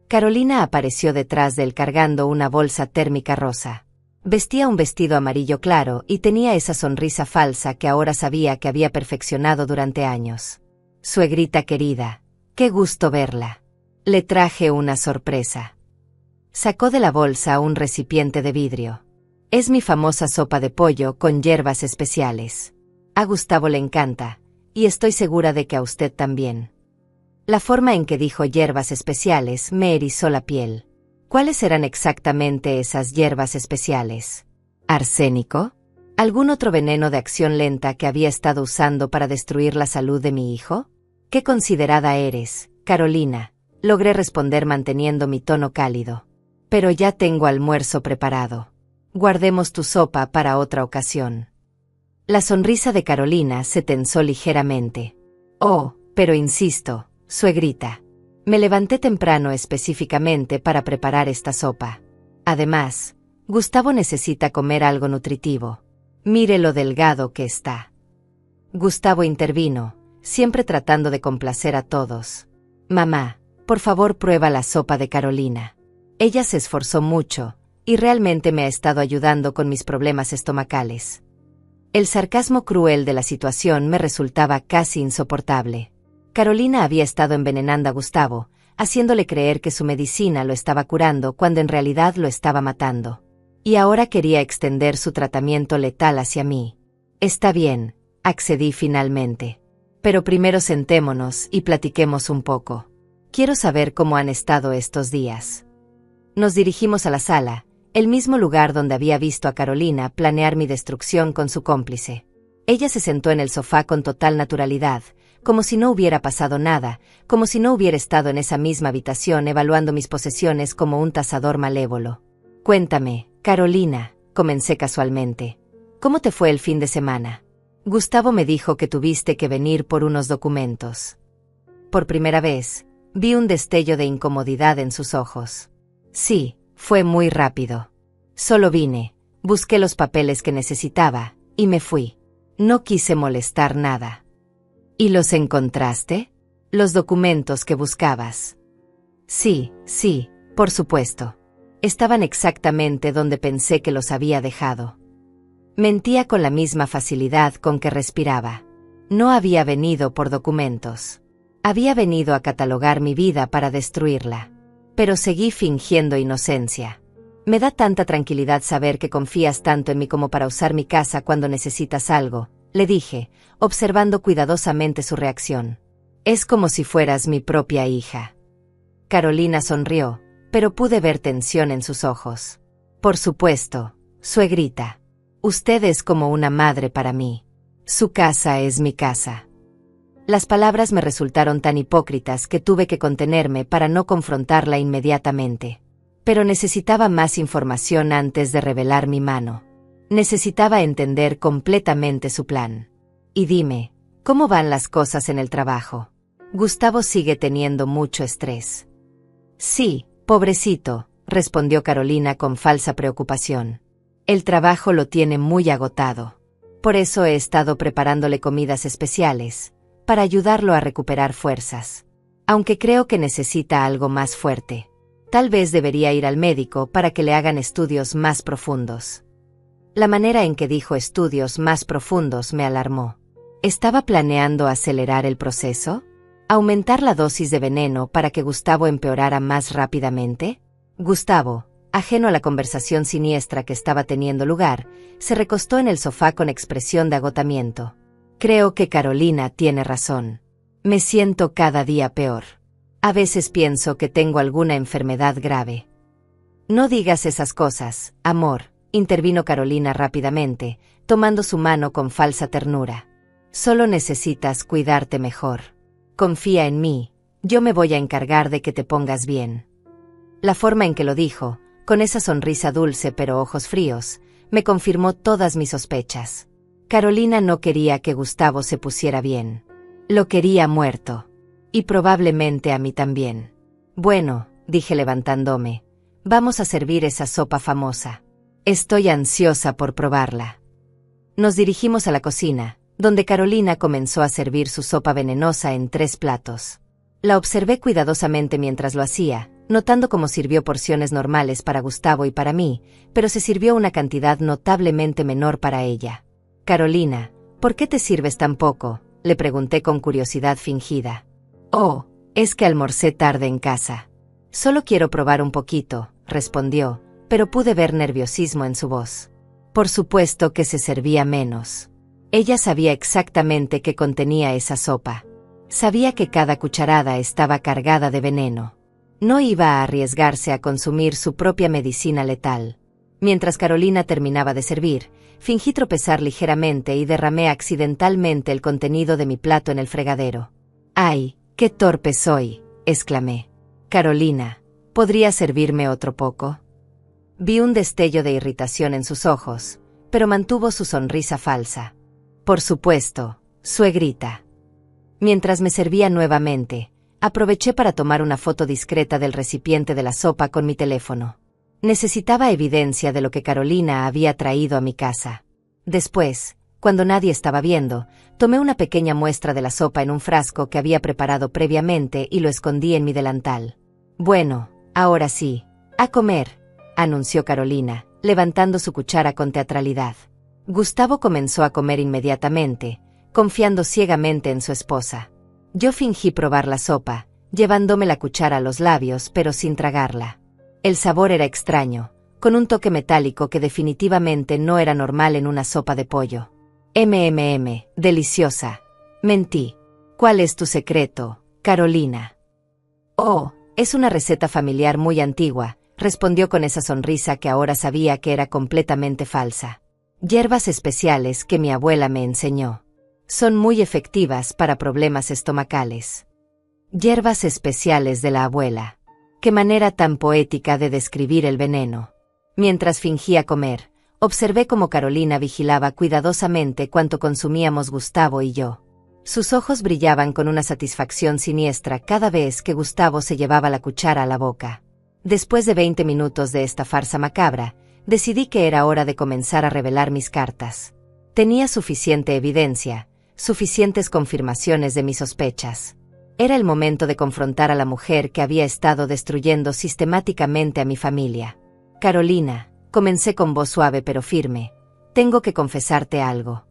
S1: Carolina apareció detrás de él cargando una bolsa térmica rosa. Vestía un vestido amarillo claro y tenía esa sonrisa falsa que ahora sabía que había perfeccionado durante años. Suegrita querida, qué gusto verla. Le traje una sorpresa. Sacó de la bolsa un recipiente de vidrio. Es mi famosa sopa de pollo con hierbas especiales. A Gustavo le encanta, y estoy segura de que a usted también. La forma en que dijo hierbas especiales me erizó la piel. ¿Cuáles eran exactamente esas hierbas especiales? ¿Arsénico? ¿Algún otro veneno de acción lenta que había estado usando para destruir la salud de mi hijo? ¿Qué considerada eres, Carolina? Logré responder manteniendo mi tono cálido. Pero ya tengo almuerzo preparado. Guardemos tu sopa para otra ocasión. La sonrisa de Carolina se tensó ligeramente. Oh, pero insisto, suegrita. Me levanté temprano específicamente para preparar esta sopa. Además, Gustavo necesita comer algo nutritivo. Mire lo delgado que está. Gustavo intervino, siempre tratando de complacer a todos. Mamá, por favor prueba la sopa de Carolina. Ella se esforzó mucho, y realmente me ha estado ayudando con mis problemas estomacales. El sarcasmo cruel de la situación me resultaba casi insoportable. Carolina había estado envenenando a Gustavo, haciéndole creer que su medicina lo estaba curando cuando en realidad lo estaba matando. Y ahora quería extender su tratamiento letal hacia mí. Está bien, accedí finalmente. Pero primero sentémonos y platiquemos un poco. Quiero saber cómo han estado estos días. Nos dirigimos a la sala, el mismo lugar donde había visto a Carolina planear mi destrucción con su cómplice. Ella se sentó en el sofá con total naturalidad, como si no hubiera pasado nada, como si no hubiera estado en esa misma habitación evaluando mis posesiones como un tasador malévolo. Cuéntame, Carolina, comencé casualmente. ¿Cómo te fue el fin de semana? Gustavo me dijo que tuviste que venir por unos documentos. Por primera vez, vi un destello de incomodidad en sus ojos. Sí, fue muy rápido. Solo vine, busqué los papeles que necesitaba, y me fui. No quise molestar nada. ¿Y los encontraste? ¿Los documentos que buscabas? Sí, por supuesto. Estaban exactamente donde pensé que los había dejado. Mentía con la misma facilidad con que respiraba. No había venido por documentos. Había venido a catalogar mi vida para destruirla. Pero seguí fingiendo inocencia. Me da tanta tranquilidad saber que confías tanto en mí como para usar mi casa cuando necesitas algo, le dije, observando cuidadosamente su reacción. Es como si fueras mi propia hija. Carolina sonrió, pero pude ver tensión en sus ojos. Por supuesto, suegrita. Usted es como una madre para mí. Su casa es mi casa. Las palabras me resultaron tan hipócritas que tuve que contenerme para no confrontarla inmediatamente. Pero necesitaba más información antes de revelar mi mano. Necesitaba entender completamente su plan. Y dime, ¿cómo van las cosas en el trabajo? Gustavo sigue teniendo mucho estrés. Sí, pobrecito, respondió Carolina con falsa preocupación. El trabajo lo tiene muy agotado. Por eso he estado preparándole comidas especiales, para ayudarlo a recuperar fuerzas. Aunque creo que necesita algo más fuerte. Tal vez debería ir al médico para que le hagan estudios más profundos. La manera en que dijo estudios más profundos me alarmó. ¿Estaba planeando acelerar el proceso? ¿Aumentar la dosis de veneno para que Gustavo empeorara más rápidamente? Gustavo, ajeno a la conversación siniestra que estaba teniendo lugar, se recostó en el sofá con expresión de agotamiento. Creo que Carolina tiene razón. Me siento cada día peor. A veces pienso que tengo alguna enfermedad grave. No digas esas cosas, amor, intervino Carolina rápidamente, tomando su mano con falsa ternura. Solo necesitas cuidarte mejor. Confía en mí, yo me voy a encargar de que te pongas bien. La forma en que lo dijo, con esa sonrisa dulce pero ojos fríos, me confirmó todas mis sospechas. Carolina no quería que Gustavo se pusiera bien. Lo quería muerto. Y probablemente a mí también. Bueno, dije levantándome, vamos a servir esa sopa famosa. Estoy ansiosa por probarla. Nos dirigimos a la cocina, donde Carolina comenzó a servir su sopa venenosa en 3 platos. La observé cuidadosamente mientras lo hacía, notando cómo sirvió porciones normales para Gustavo y para mí, pero se sirvió una cantidad notablemente menor para ella. Carolina, ¿por qué te sirves tan poco?, le pregunté con curiosidad fingida. Oh, es que almorcé tarde en casa. Solo quiero probar un poquito, respondió, pero pude ver nerviosismo en su voz. Por supuesto que se servía menos. Ella sabía exactamente qué contenía esa sopa. Sabía que cada cucharada estaba cargada de veneno. No iba a arriesgarse a consumir su propia medicina letal. Mientras Carolina terminaba de servir, fingí tropezar ligeramente y derramé accidentalmente el contenido de mi plato en el fregadero. ¡Ay, qué torpe soy!, exclamé. Carolina, ¿podría servirme otro poco? Vi un destello de irritación en sus ojos, pero mantuvo su sonrisa falsa. Por supuesto, suegrita. Mientras me servía nuevamente, aproveché para tomar una foto discreta del recipiente de la sopa con mi teléfono. Necesitaba evidencia de lo que Carolina había traído a mi casa. Después, cuando nadie estaba viendo, tomé una pequeña muestra de la sopa en un frasco que había preparado previamente y lo escondí en mi delantal. Bueno, ahora sí, a comer, anunció Carolina, levantando su cuchara con teatralidad. Gustavo comenzó a comer inmediatamente, confiando ciegamente en su esposa. Yo fingí probar la sopa, llevándome la cuchara a los labios pero sin tragarla. El sabor era extraño, con un toque metálico que definitivamente no era normal en una sopa de pollo. Deliciosa. Mentí. ¿Cuál es tu secreto, Carolina? Oh, es una receta familiar muy antigua, respondió con esa sonrisa que ahora sabía que era completamente falsa. Hierbas especiales que mi abuela me enseñó. Son muy efectivas para problemas estomacales. Hierbas especiales de la abuela. Qué manera tan poética de describir el veneno. Mientras fingía comer, observé cómo Carolina vigilaba cuidadosamente cuánto consumíamos Gustavo y yo. Sus ojos brillaban con una satisfacción siniestra cada vez que Gustavo se llevaba la cuchara a la boca. Después de 20 minutos de esta farsa macabra, decidí que era hora de comenzar a revelar mis cartas. Tenía suficiente evidencia, suficientes confirmaciones de mis sospechas. Era el momento de confrontar a la mujer que había estado destruyendo sistemáticamente a mi familia. Carolina, comencé con voz suave pero firme, tengo que confesarte algo.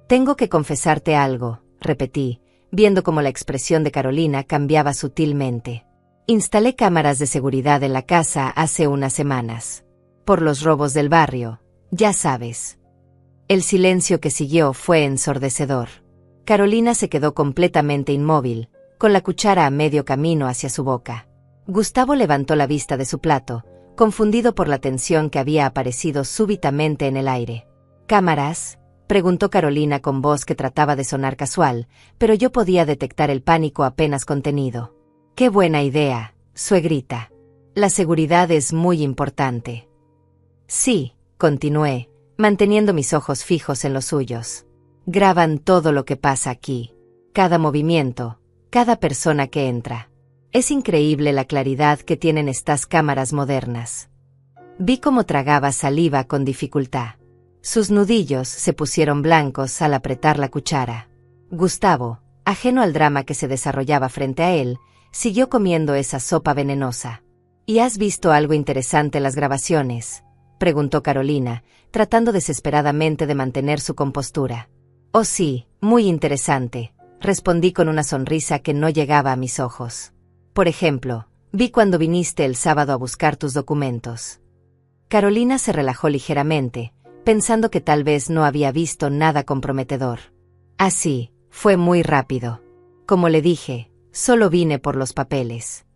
S1: Tengo que confesarte algo, repetí, viendo cómo la expresión de Carolina cambiaba sutilmente. Instalé cámaras de seguridad en la casa hace unas semanas. Por los robos del barrio, ya sabes. El silencio que siguió fue ensordecedor. Carolina se quedó completamente inmóvil, con la cuchara a medio camino hacia su boca. Gustavo levantó la vista de su plato, confundido por la tensión que había aparecido súbitamente en el aire. ¿Cámaras?, preguntó Carolina con voz que trataba de sonar casual, pero yo podía detectar el pánico apenas contenido. ¡Qué buena idea, suegrita! La seguridad es muy importante. Sí, continué, manteniendo mis ojos fijos en los suyos. Graban todo lo que pasa aquí. Cada movimiento, cada persona que entra. Es increíble la claridad que tienen estas cámaras modernas. Vi cómo tragaba saliva con dificultad. Sus nudillos se pusieron blancos al apretar la cuchara. Gustavo, ajeno al drama que se desarrollaba frente a él, siguió comiendo esa sopa venenosa. ¿Y has visto algo interesante en las grabaciones?, preguntó Carolina, tratando desesperadamente de mantener su compostura. Oh sí, muy interesante, respondí con una sonrisa que no llegaba a mis ojos. Por ejemplo, vi cuando viniste el sábado a buscar tus documentos. Carolina se relajó ligeramente, pensando que tal vez no había visto nada comprometedor. Así, fue muy rápido. Como le dije, solo vine por los papeles.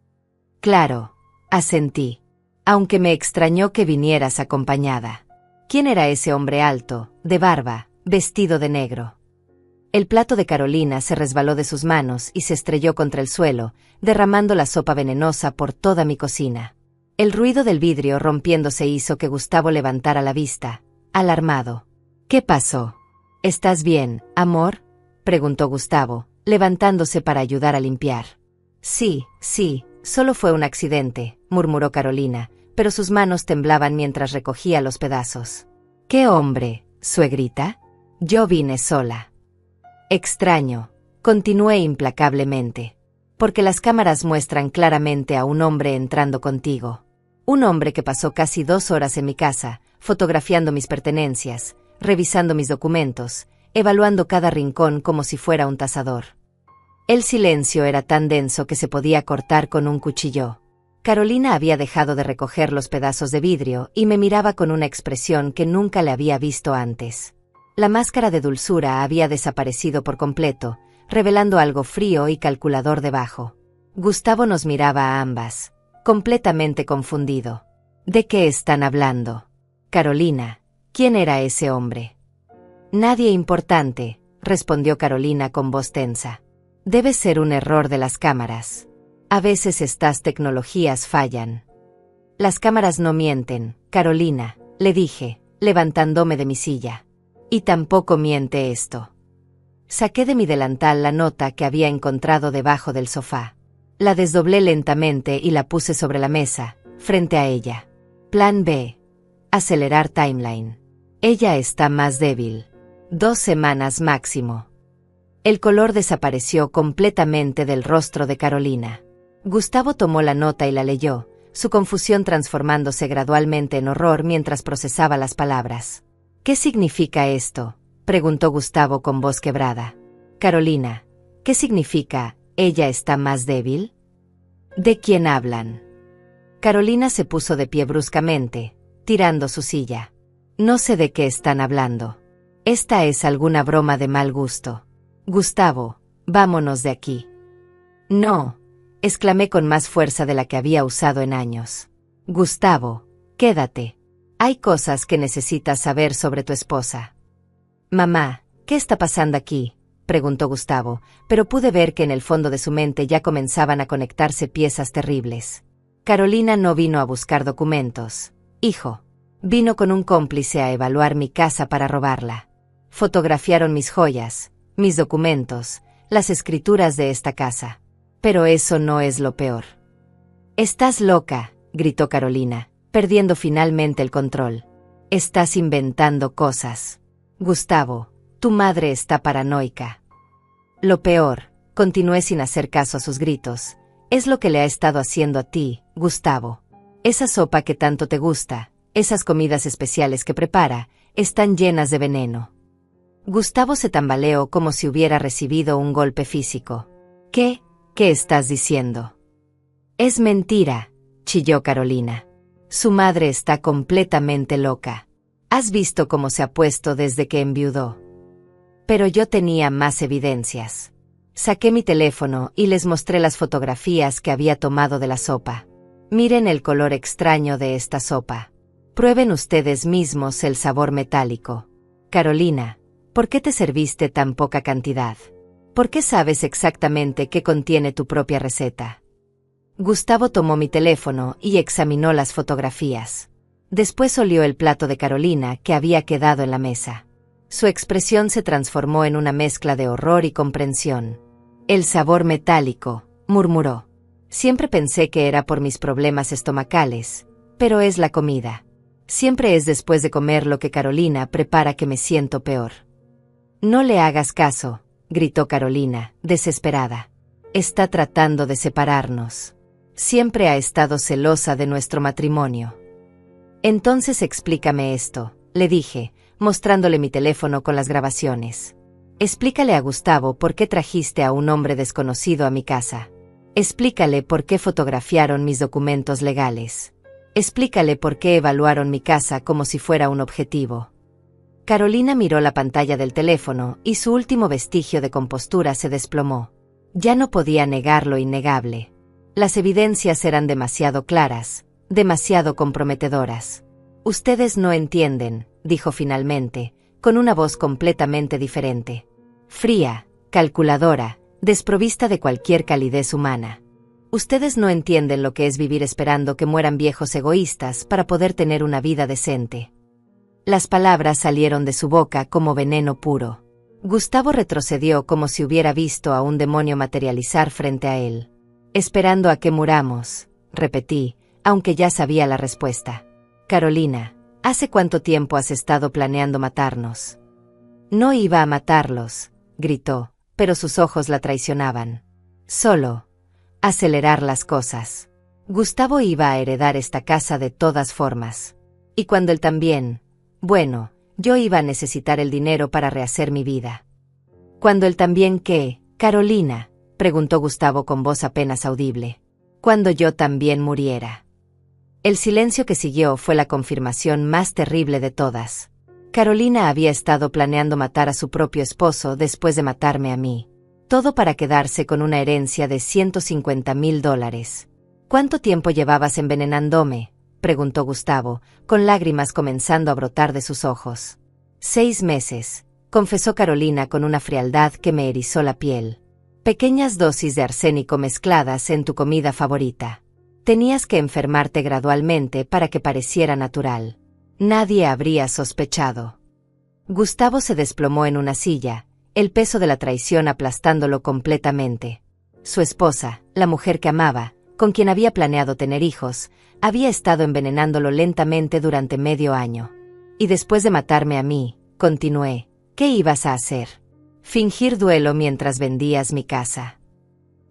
S1: Claro, asentí. Aunque me extrañó que vinieras acompañada. ¿Quién era ese hombre alto, de barba, vestido de negro? El plato de Carolina se resbaló de sus manos y se estrelló contra el suelo, derramando la sopa venenosa por toda mi cocina. El ruido del vidrio rompiéndose hizo que Gustavo levantara la vista, alarmado. ¿Qué pasó? ¿Estás bien, amor?, preguntó Gustavo, levantándose para ayudar a limpiar. Sí, solo fue un accidente, murmuró Carolina, pero sus manos temblaban mientras recogía los pedazos. ¿Qué hombre, suegrita? Yo vine sola. Extraño, continué implacablemente. Porque las cámaras muestran claramente a un hombre entrando contigo. Un hombre que pasó casi 2 horas en mi casa, fotografiando mis pertenencias, revisando mis documentos, evaluando cada rincón como si fuera un tasador. El silencio era tan denso que se podía cortar con un cuchillo. Carolina había dejado de recoger los pedazos de vidrio y me miraba con una expresión que nunca le había visto antes. La máscara de dulzura había desaparecido por completo, revelando algo frío y calculador debajo. Gustavo nos miraba a ambas, completamente confundido. ¿De qué están hablando? Carolina, ¿quién era ese hombre? Nadie importante, respondió Carolina con voz tensa. Debe ser un error de las cámaras. A veces estas tecnologías fallan. Las cámaras no mienten, Carolina, le dije, levantándome de mi silla. Y tampoco miente esto. Saqué de mi delantal la nota que había encontrado debajo del sofá. La desdoblé lentamente y la puse sobre la mesa, frente a ella. Plan B. Acelerar timeline. Ella está más débil. 2 semanas máximo. El color desapareció completamente del rostro de Carolina. Gustavo tomó la nota y la leyó, su confusión transformándose gradualmente en horror mientras procesaba las palabras. ¿Qué significa esto?, preguntó Gustavo con voz quebrada. Carolina, ¿qué significa, ella está más débil? ¿De quién hablan? Carolina se puso de pie bruscamente, tirando su silla. No sé de qué están hablando. Esta es alguna broma de mal gusto. Gustavo, vámonos de aquí. No, exclamé con más fuerza de la que había usado en años. Gustavo, quédate. Hay cosas que necesitas saber sobre tu esposa. Mamá, ¿qué está pasando aquí?, preguntó Gustavo, pero pude ver que en el fondo de su mente ya comenzaban a conectarse piezas terribles. Carolina no vino a buscar documentos, hijo. Vino con un cómplice a evaluar mi casa para robarla. Fotografiaron mis joyas, mis documentos, las escrituras de esta casa. Pero eso no es lo peor. Estás loca, gritó Carolina, perdiendo finalmente el control. Estás inventando cosas. Gustavo, tu madre está paranoica. Lo peor, continué sin hacer caso a sus gritos, es lo que le ha estado haciendo a ti, Gustavo. Esa sopa que tanto te gusta, esas comidas especiales que prepara, están llenas de veneno. Gustavo se tambaleó como si hubiera recibido un golpe físico. ¿Qué estás diciendo? Es mentira, chilló Carolina. Su madre está completamente loca. ¿Has visto cómo se ha puesto desde que enviudó? Pero yo tenía más evidencias. Saqué mi teléfono y les mostré las fotografías que había tomado de la sopa. Miren el color extraño de esta sopa. Prueben ustedes mismos el sabor metálico. Carolina, ¿por qué te serviste tan poca cantidad? ¿Por qué sabes exactamente qué contiene tu propia receta? Gustavo tomó mi teléfono y examinó las fotografías. Después olió el plato de Carolina que había quedado en la mesa. Su expresión se transformó en una mezcla de horror y comprensión. El sabor metálico, murmuró. Siempre pensé que era por mis problemas estomacales, pero es la comida. Siempre es después de comer lo que Carolina prepara que me siento peor. No le hagas caso, gritó Carolina, desesperada. Está tratando de separarnos. Siempre ha estado celosa de nuestro matrimonio. Entonces explícame esto, le dije, mostrándole mi teléfono con las grabaciones. Explícale a Gustavo por qué trajiste a un hombre desconocido a mi casa. Explícale por qué fotografiaron mis documentos legales. Explícale por qué evaluaron mi casa como si fuera un objetivo. Carolina miró la pantalla del teléfono y su último vestigio de compostura se desplomó. Ya no podía negar lo innegable. Las evidencias eran demasiado claras, demasiado comprometedoras. Ustedes no entienden, dijo finalmente, con una voz completamente diferente. Fría, calculadora, desprovista de cualquier calidez humana. Ustedes no entienden lo que es vivir esperando que mueran viejos egoístas para poder tener una vida decente. Las palabras salieron de su boca como veneno puro. Gustavo retrocedió como si hubiera visto a un demonio materializar frente a él. Esperando a que muramos, repetí, aunque ya sabía la respuesta. Carolina, ¿hace cuánto tiempo has estado planeando matarnos? No iba a matarlos, gritó, pero sus ojos la traicionaban. Solo acelerar las cosas. Gustavo iba a heredar esta casa de todas formas. Y cuando él también, bueno, yo iba a necesitar el dinero para rehacer mi vida. ¿Cuando él también qué, Carolina?, preguntó Gustavo con voz apenas audible. Cuando yo también muriera. El silencio que siguió fue la confirmación más terrible de todas. Carolina había estado planeando matar a su propio esposo después de matarme a mí. Todo para quedarse con una herencia de $150,000. ¿Cuánto tiempo llevabas envenenándome?, preguntó Gustavo, con lágrimas comenzando a brotar de sus ojos. 6 meses, confesó Carolina con una frialdad que me erizó la piel. Pequeñas dosis de arsénico mezcladas en tu comida favorita. Tenías que enfermarte gradualmente para que pareciera natural. Nadie habría sospechado. Gustavo se desplomó en una silla, el peso de la traición aplastándolo completamente. Su esposa, la mujer que amaba, con quien había planeado tener hijos, había estado envenenándolo lentamente durante medio año. Y después de matarme a mí, continué, ¿qué ibas a hacer? Fingir duelo mientras vendías mi casa.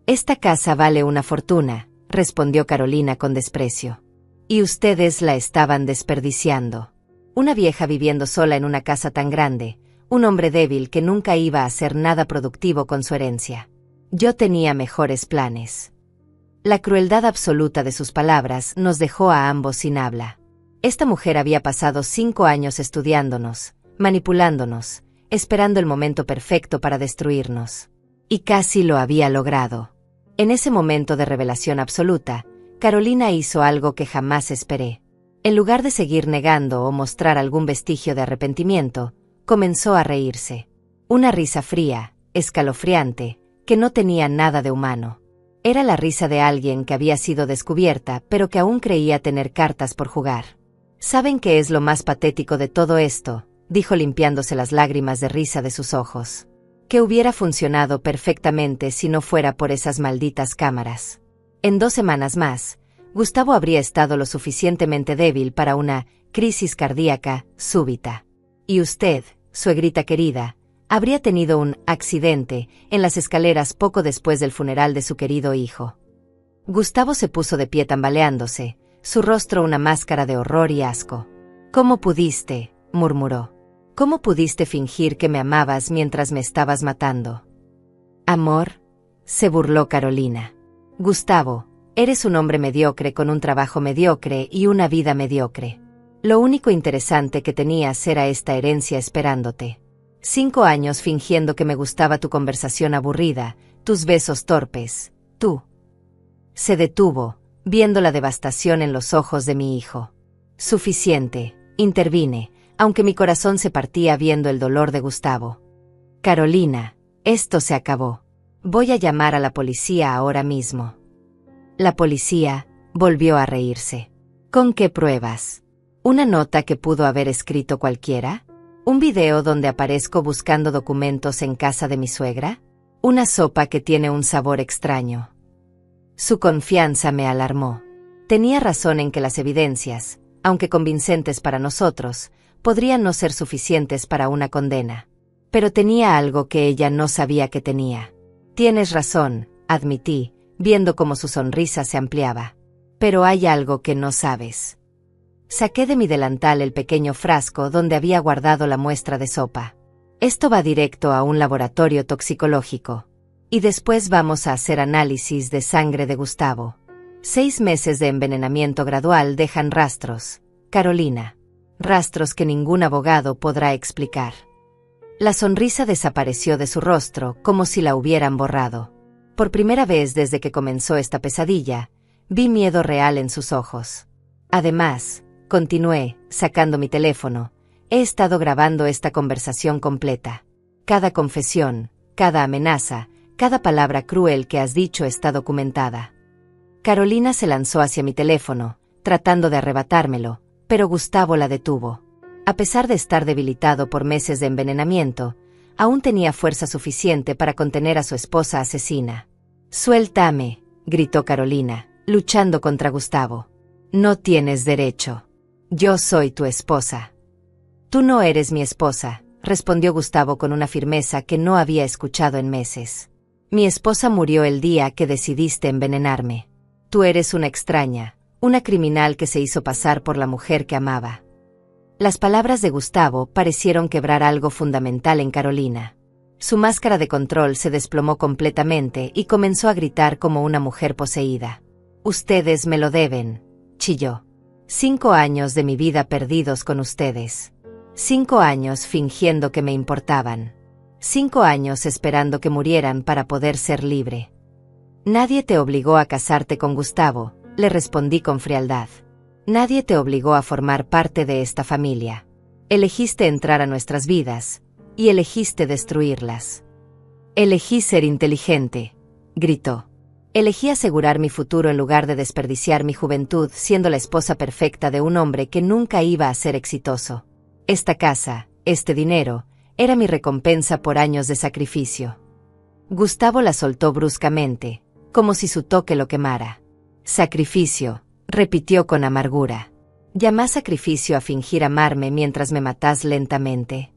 S1: Esta casa vale una fortuna, respondió Carolina con desprecio. Y ustedes la estaban desperdiciando. Una vieja viviendo sola en una casa tan grande, un hombre débil que nunca iba a hacer nada productivo con su herencia. Yo tenía mejores planes. La crueldad absoluta de sus palabras nos dejó a ambos sin habla. Esta mujer había pasado 5 años estudiándonos, manipulándonos, esperando el momento perfecto para destruirnos. Y casi lo había logrado. En ese momento de revelación absoluta, Carolina hizo algo que jamás esperé. En lugar de seguir negando o mostrar algún vestigio de arrepentimiento, comenzó a reírse. Una risa fría, escalofriante, que no tenía nada de humano. Era la risa de alguien que había sido descubierta, pero que aún creía tener cartas por jugar. ¿Saben qué es lo más patético de todo esto?, dijo limpiándose las lágrimas de risa de sus ojos. Que hubiera funcionado perfectamente si no fuera por esas malditas cámaras. En 2 semanas más, Gustavo habría estado lo suficientemente débil para una crisis cardíaca súbita. Y usted, suegrita querida, habría tenido un accidente en las escaleras poco después del funeral de su querido hijo. Gustavo se puso de pie tambaleándose, su rostro una máscara de horror y asco. ¿Cómo pudiste?, murmuró. ¿Cómo pudiste fingir que me amabas mientras me estabas matando? ¿Amor?, se burló Carolina. Gustavo, eres un hombre mediocre con un trabajo mediocre y una vida mediocre. Lo único interesante que tenías era esta herencia esperándote. 5 años fingiendo que me gustaba tu conversación aburrida, tus besos torpes, tú. Se detuvo, viendo la devastación en los ojos de mi hijo. Suficiente, intervine, aunque mi corazón se partía viendo el dolor de Gustavo. Carolina, esto se acabó. Voy a llamar a la policía ahora mismo. La policía volvió a reírse. ¿Con qué pruebas? ¿Una nota que pudo haber escrito cualquiera? ¿Un video donde aparezco buscando documentos en casa de mi suegra? ¿Una sopa que tiene un sabor extraño? Su confianza me alarmó. Tenía razón en que las evidencias, aunque convincentes para nosotros, podrían no ser suficientes para una condena. Pero tenía algo que ella no sabía que tenía. Tienes razón, admití, viendo cómo su sonrisa se ampliaba. Pero hay algo que no sabes. Saqué de mi delantal el pequeño frasco donde había guardado la muestra de sopa. Esto va directo a un laboratorio toxicológico. Y después vamos a hacer análisis de sangre de Gustavo. 6 meses de envenenamiento gradual dejan rastros, Carolina. Rastros que ningún abogado podrá explicar. La sonrisa desapareció de su rostro como si la hubieran borrado. Por primera vez desde que comenzó esta pesadilla, vi miedo real en sus ojos. Además, continué, sacando mi teléfono, he estado grabando esta conversación completa. Cada confesión, cada amenaza, cada palabra cruel que has dicho está documentada. Carolina se lanzó hacia mi teléfono, tratando de arrebatármelo, pero Gustavo la detuvo. A pesar de estar debilitado por meses de envenenamiento, aún tenía fuerza suficiente para contener a su esposa asesina. «Suéltame», gritó Carolina, luchando contra Gustavo. No tienes derecho. Yo soy tu esposa. Tú no eres mi esposa, respondió Gustavo con una firmeza que no había escuchado en meses. Mi esposa murió el día que decidiste envenenarme. Tú eres una extraña, una criminal que se hizo pasar por la mujer que amaba. Las palabras de Gustavo parecieron quebrar algo fundamental en Carolina. Su máscara de control se desplomó completamente y comenzó a gritar como una mujer poseída. Ustedes me lo deben, chilló. 5 años de mi vida perdidos con ustedes. 5 años fingiendo que me importaban. 5 años esperando que murieran para poder ser libre. Nadie te obligó a casarte con Gustavo, le respondí con frialdad. Nadie te obligó a formar parte de esta familia. Elegiste entrar a nuestras vidas, y elegiste destruirlas. Elegí ser inteligente, gritó. Elegí asegurar mi futuro en lugar de desperdiciar mi juventud siendo la esposa perfecta de un hombre que nunca iba a ser exitoso. Esta casa, este dinero, era mi recompensa por años de sacrificio. Gustavo la soltó bruscamente, como si su toque lo quemara. Sacrificio, repitió con amargura. ¿Llamás sacrificio a fingir amarme mientras me matás lentamente?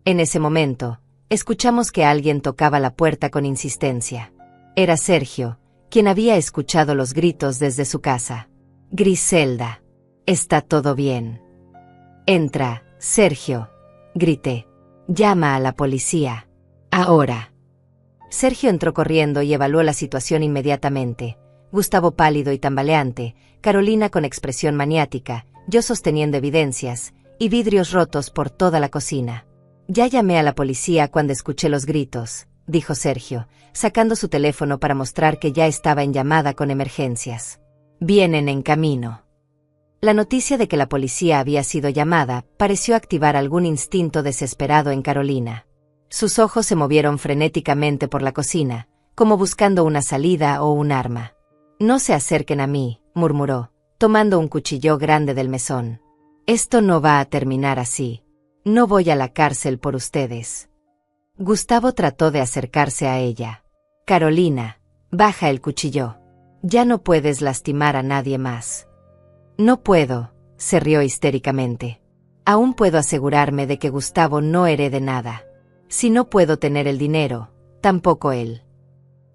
S1: En ese momento, escuchamos que alguien tocaba la puerta con insistencia. Era Sergio, quien había escuchado los gritos desde su casa. Griselda, ¿está todo bien? Entra, Sergio, grité. Llama a la policía. Ahora. Sergio entró corriendo y evaluó la situación inmediatamente. Gustavo pálido y tambaleante, Carolina con expresión maniática, yo sosteniendo evidencias, y vidrios rotos por toda la cocina. Ya llamé a la policía cuando escuché los gritos, dijo Sergio, sacando su teléfono para mostrar que ya estaba en llamada con emergencias. Vienen en camino. La noticia de que la policía había sido llamada pareció activar algún instinto desesperado en Carolina. Sus ojos se movieron frenéticamente por la cocina, como buscando una salida o un arma. No se acerquen a mí, murmuró, tomando un cuchillo grande del mesón. Esto no va a terminar así. No voy a la cárcel por ustedes. Gustavo trató de acercarse a ella. Carolina, baja el cuchillo. Ya no puedes lastimar a nadie más. No puedo, se rió histéricamente. Aún puedo asegurarme de que Gustavo no herede nada. Si no puedo tener el dinero, tampoco él.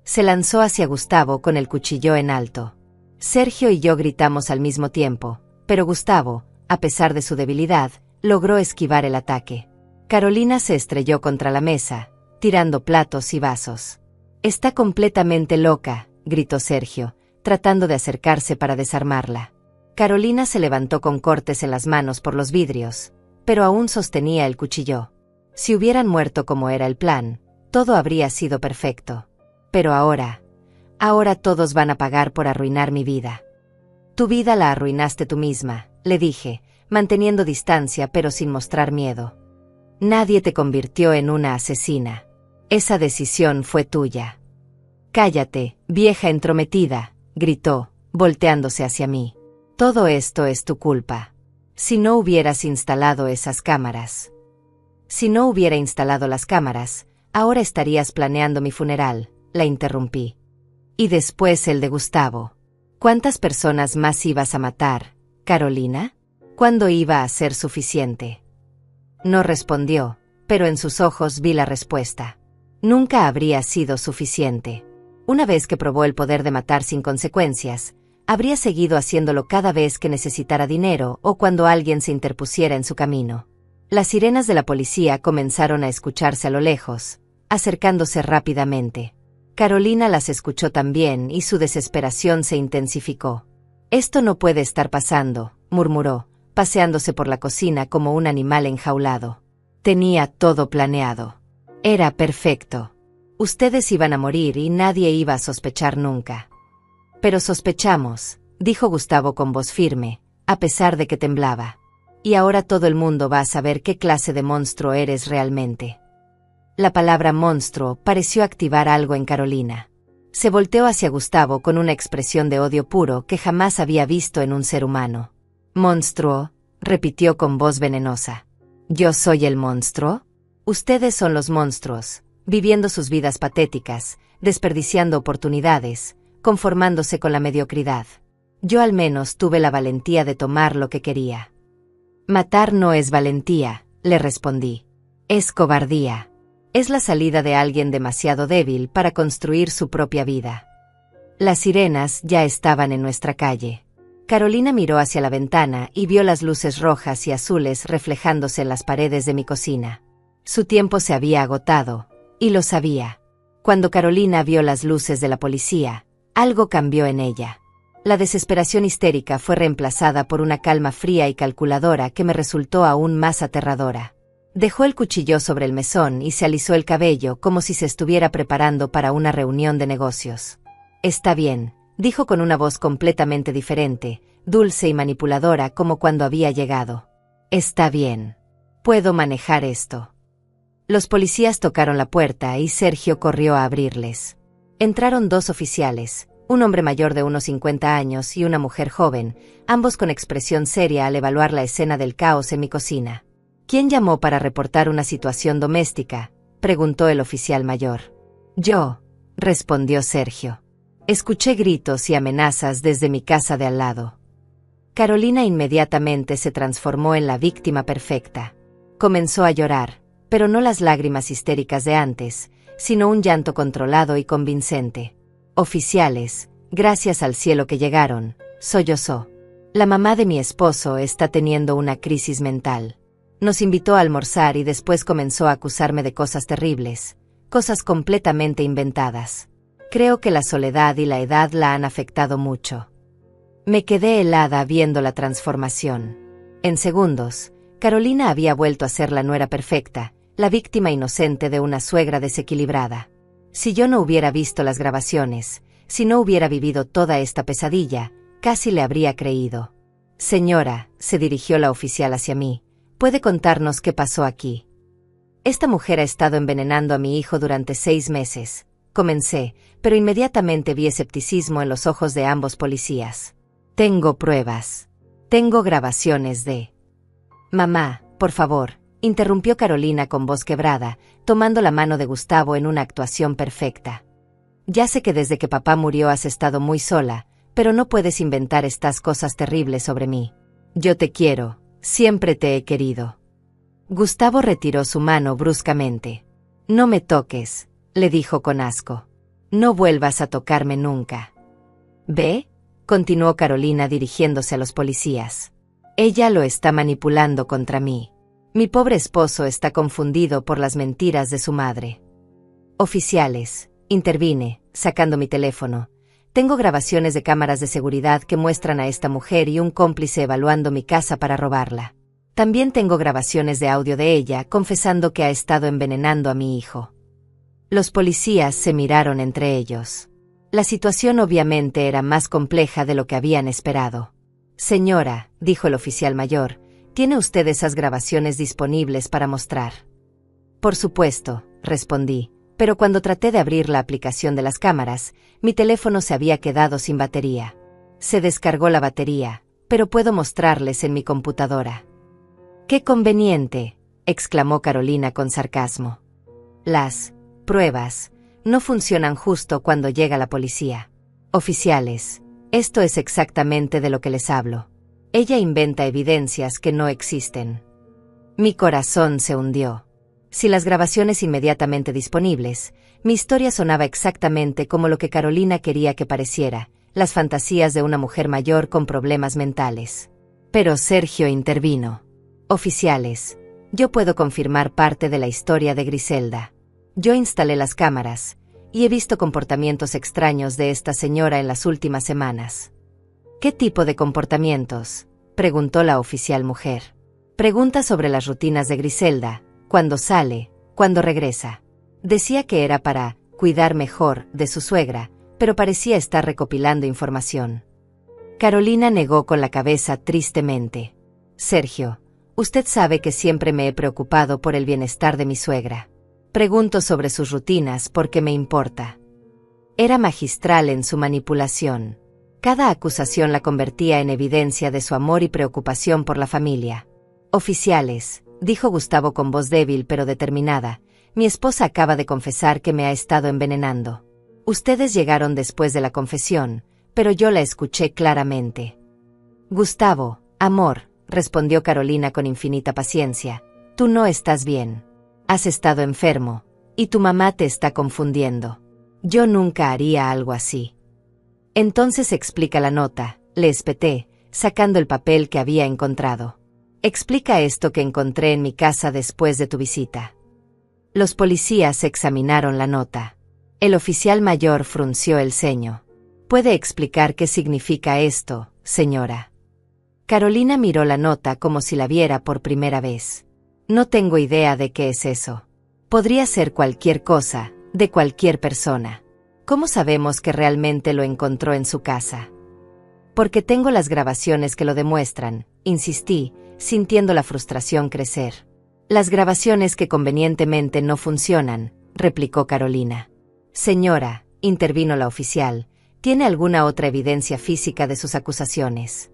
S1: Se lanzó hacia Gustavo con el cuchillo en alto. Sergio y yo gritamos al mismo tiempo, pero Gustavo, a pesar de su debilidad, logró esquivar el ataque. Carolina se estrelló contra la mesa, tirando platos y vasos. Está completamente loca, gritó Sergio, tratando de acercarse para desarmarla. Carolina se levantó con cortes en las manos por los vidrios, pero aún sostenía el cuchillo. Si hubieran muerto como era el plan, todo habría sido perfecto. Pero ahora todos van a pagar por arruinar mi vida. Tu vida la arruinaste tú misma, le dije, manteniendo distancia pero sin mostrar miedo. Nadie te convirtió en una asesina. Esa decisión fue tuya. Cállate, vieja entrometida, gritó, volteándose hacia mí. Todo esto es tu culpa. Si no hubieras instalado esas cámaras. Si no hubiera instalado las cámaras, ahora estarías planeando mi funeral, la interrumpí. Y después el de Gustavo. ¿Cuántas personas más ibas a matar, Carolina? ¿Cuándo iba a ser suficiente? No respondió, pero en sus ojos vi la respuesta. Nunca habría sido suficiente. Una vez que probó el poder de matar sin consecuencias, habría seguido haciéndolo cada vez que necesitara dinero o cuando alguien se interpusiera en su camino. Las sirenas de la policía comenzaron a escucharse a lo lejos, acercándose rápidamente. Carolina las escuchó también y su desesperación se intensificó. Esto no puede estar pasando, murmuró, paseándose por la cocina como un animal enjaulado. Tenía todo planeado. Era perfecto. Ustedes iban a morir y nadie iba a sospechar nunca. Pero sospechamos, dijo Gustavo con voz firme, a pesar de que temblaba. Y ahora todo el mundo va a saber qué clase de monstruo eres realmente. La palabra monstruo pareció activar algo en Carolina. Se volteó hacia Gustavo con una expresión de odio puro que jamás había visto en un ser humano. ¿Monstruo?, repitió con voz venenosa. ¿Yo soy el monstruo? Ustedes son los monstruos, viviendo sus vidas patéticas, desperdiciando oportunidades, conformándose con la mediocridad. Yo al menos tuve la valentía de tomar lo que quería. Matar no es valentía, le respondí. Es cobardía. Es la salida de alguien demasiado débil para construir su propia vida. Las sirenas ya estaban en nuestra calle. Carolina miró hacia la ventana y vio las luces rojas y azules reflejándose en las paredes de mi cocina. Su tiempo se había agotado, y lo sabía. Cuando Carolina vio las luces de la policía, algo cambió en ella. La desesperación histérica fue reemplazada por una calma fría y calculadora que me resultó aún más aterradora. Dejó el cuchillo sobre el mesón y se alisó el cabello como si se estuviera preparando para una reunión de negocios. «Está bien», dijo con una voz completamente diferente, dulce y manipuladora como cuando había llegado. «Está bien. Puedo manejar esto». Los policías tocaron la puerta y Sergio corrió a abrirles. Entraron dos oficiales, un hombre mayor de unos 50 años y una mujer joven, ambos con expresión seria al evaluar la escena del caos en mi cocina. «¿Quién llamó para reportar una situación doméstica?», preguntó el oficial mayor. «Yo», respondió Sergio. «Escuché gritos y amenazas desde mi casa de al lado». Carolina inmediatamente se transformó en la víctima perfecta. Comenzó a llorar, pero no las lágrimas histéricas de antes, sino un llanto controlado y convincente. «Oficiales, gracias al cielo que llegaron», sollozó. «La mamá de mi esposo está teniendo una crisis mental. Nos invitó a almorzar y después comenzó a acusarme de cosas terribles, cosas completamente inventadas. Creo que la soledad y la edad la han afectado mucho». Me quedé helada viendo la transformación. En segundos, Carolina había vuelto a ser la nuera perfecta, la víctima inocente de una suegra desequilibrada. Si yo no hubiera visto las grabaciones, si no hubiera vivido toda esta pesadilla, casi le habría creído. «Señora», se dirigió la oficial hacia mí, «¿puede contarnos qué pasó aquí?». «Esta mujer ha estado envenenando a mi hijo durante 6 meses», comencé, pero inmediatamente vi escepticismo en los ojos de ambos policías. «Tengo pruebas. Tengo grabaciones de...». «Mamá, por favor», interrumpió Carolina con voz quebrada, tomando la mano de Gustavo en una actuación perfecta. «Ya sé que desde que papá murió has estado muy sola, pero no puedes inventar estas cosas terribles sobre mí. Yo te quiero, siempre te he querido». Gustavo retiró su mano bruscamente. «No me toques», le dijo con asco. «No vuelvas a tocarme nunca». «¿Ve?», continuó Carolina dirigiéndose a los policías. «Ella lo está manipulando contra mí. Mi pobre esposo está confundido por las mentiras de su madre». «Oficiales», intervine, sacando mi teléfono. «Tengo grabaciones de cámaras de seguridad que muestran a esta mujer y un cómplice evaluando mi casa para robarla. También tengo grabaciones de audio de ella confesando que ha estado envenenando a mi hijo». Los policías se miraron entre ellos. La situación obviamente era más compleja de lo que habían esperado. «Señora», dijo el oficial mayor, «¿tiene usted esas grabaciones disponibles para mostrar?». «Por supuesto», respondí, pero cuando traté de abrir la aplicación de las cámaras, mi teléfono se había quedado sin batería. Se descargó la batería, pero puedo mostrarles en mi computadora». «¡Qué conveniente!», exclamó Carolina con sarcasmo. «Las pruebas no funcionan justo cuando llega la policía. Oficiales, esto es exactamente de lo que les hablo. Ella inventa evidencias que no existen». Mi corazón se hundió. Si las grabaciones inmediatamente disponibles, mi historia sonaba exactamente como lo que Carolina quería que pareciera, las fantasías de una mujer mayor con problemas mentales. Pero Sergio intervino. «Oficiales, yo puedo confirmar parte de la historia de Griselda. Yo instalé las cámaras, y he visto comportamientos extraños de esta señora en las últimas semanas». «¿Qué tipo de comportamientos?», preguntó la oficial mujer. «Pregunta sobre las rutinas de Griselda, cuando sale, cuando regresa. Decía que era para cuidar mejor de su suegra, pero parecía estar recopilando información». Carolina negó con la cabeza tristemente. «Sergio, usted sabe que siempre me he preocupado por el bienestar de mi suegra. Pregunto sobre sus rutinas porque me importa». Era magistral en su manipulación. Cada acusación la convertía en evidencia de su amor y preocupación por la familia. «Oficiales», dijo Gustavo con voz débil pero determinada, «mi esposa acaba de confesar que me ha estado envenenando. Ustedes llegaron después de la confesión, pero yo la escuché claramente. Gustavo, amor, respondió Carolina con infinita paciencia, tú no estás bien. Has estado enfermo, y tu mamá te está confundiendo. Yo nunca haría algo así. Entonces explica la nota, le espeté, sacando el papel que había encontrado. Explica esto que encontré en mi casa después de tu visita. Los policías examinaron la nota. El oficial mayor frunció el ceño. ¿Puede explicar qué significa esto, señora? Carolina miró la nota como si la viera por primera vez. No tengo idea de qué es eso. Podría ser cualquier cosa, de cualquier persona. ¿Cómo sabemos que realmente lo encontró en su casa? Porque tengo las grabaciones que lo demuestran, insistí, sintiendo la frustración crecer. Las grabaciones que convenientemente no funcionan, replicó Carolina. Señora, intervino la oficial, ¿tiene alguna otra evidencia física de sus acusaciones?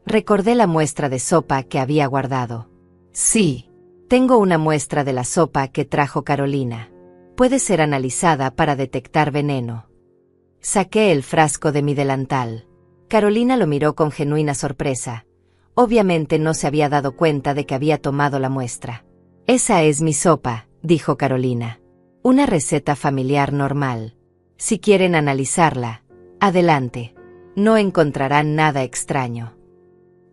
S1: Recordé la muestra de sopa que había guardado. Sí, tengo una muestra de la sopa que trajo Carolina. Puede ser analizada para detectar veneno. Saqué el frasco de mi delantal. Carolina lo miró con genuina sorpresa. Obviamente no se había dado cuenta de que había tomado la muestra. Esa es mi sopa, dijo Carolina. Una receta familiar normal. Si quieren analizarla, adelante. No encontrarán nada extraño.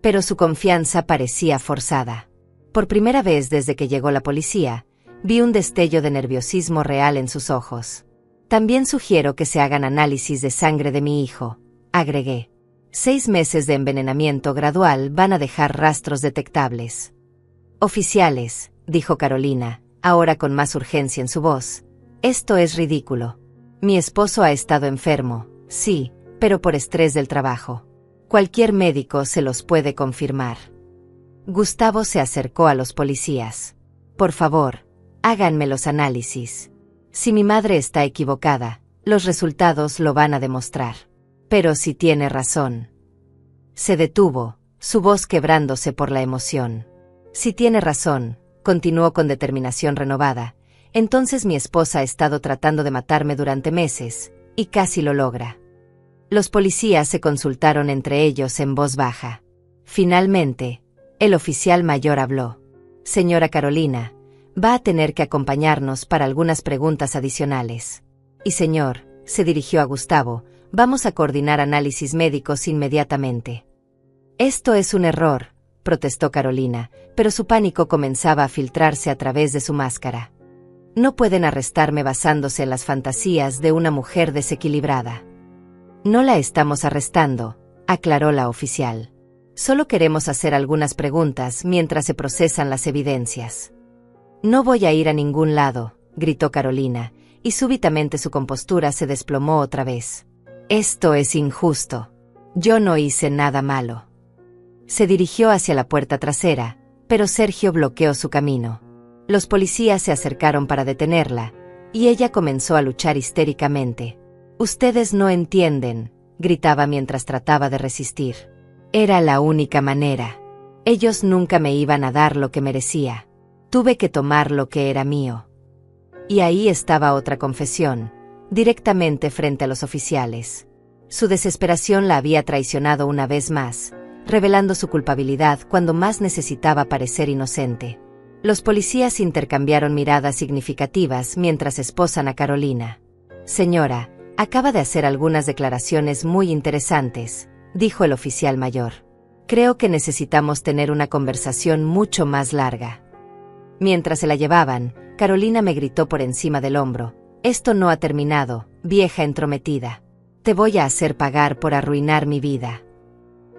S1: Pero su confianza parecía forzada. Por primera vez desde que llegó la policía, vi un destello de nerviosismo real en sus ojos. También sugiero que se hagan análisis de sangre de mi hijo, agregué. 6 meses de envenenamiento gradual van a dejar rastros detectables. Oficiales, dijo Carolina, ahora con más urgencia en su voz. Esto es ridículo. Mi esposo ha estado enfermo, sí, pero por estrés del trabajo. Cualquier médico se los puede confirmar. Gustavo se acercó a los policías. Por favor, háganme los análisis. Si mi madre está equivocada, los resultados lo van a demostrar. Pero si tiene razón. Se detuvo, su voz quebrándose por la emoción. Si tiene razón, continuó con determinación renovada, entonces mi esposa ha estado tratando de matarme durante meses, y casi lo logra. Los policías se consultaron entre ellos en voz baja. Finalmente, el oficial mayor habló. Señora Carolina, va a tener que acompañarnos para algunas preguntas adicionales. Y señor, se dirigió a Gustavo, vamos a coordinar análisis médicos inmediatamente. Esto es un error, protestó Carolina, pero su pánico comenzaba a filtrarse a través de su máscara. No pueden arrestarme basándose en las fantasías de una mujer desequilibrada. No la estamos arrestando, aclaró la oficial. Solo queremos hacer algunas preguntas mientras se procesan las evidencias. No voy a ir a ningún lado, gritó Carolina, y súbitamente su compostura se desplomó otra vez. Esto es injusto. Yo no hice nada malo. Se dirigió hacia la puerta trasera, pero Sergio bloqueó su camino. Los policías se acercaron para detenerla, y ella comenzó a luchar histéricamente. Ustedes no entienden, gritaba mientras trataba de resistir. Era la única manera. Ellos nunca me iban a dar lo que merecía. Tuve que tomar lo que era mío. Y ahí estaba otra confesión, directamente frente a los oficiales. Su desesperación la había traicionado una vez más, revelando su culpabilidad cuando más necesitaba parecer inocente. Los policías intercambiaron miradas significativas mientras esposan a Carolina. Señora, acaba de hacer algunas declaraciones muy interesantes, dijo el oficial mayor. Creo que necesitamos tener una conversación mucho más larga. Mientras se la llevaban, Carolina me gritó por encima del hombro. Esto no ha terminado, vieja entrometida. Te voy a hacer pagar por arruinar mi vida.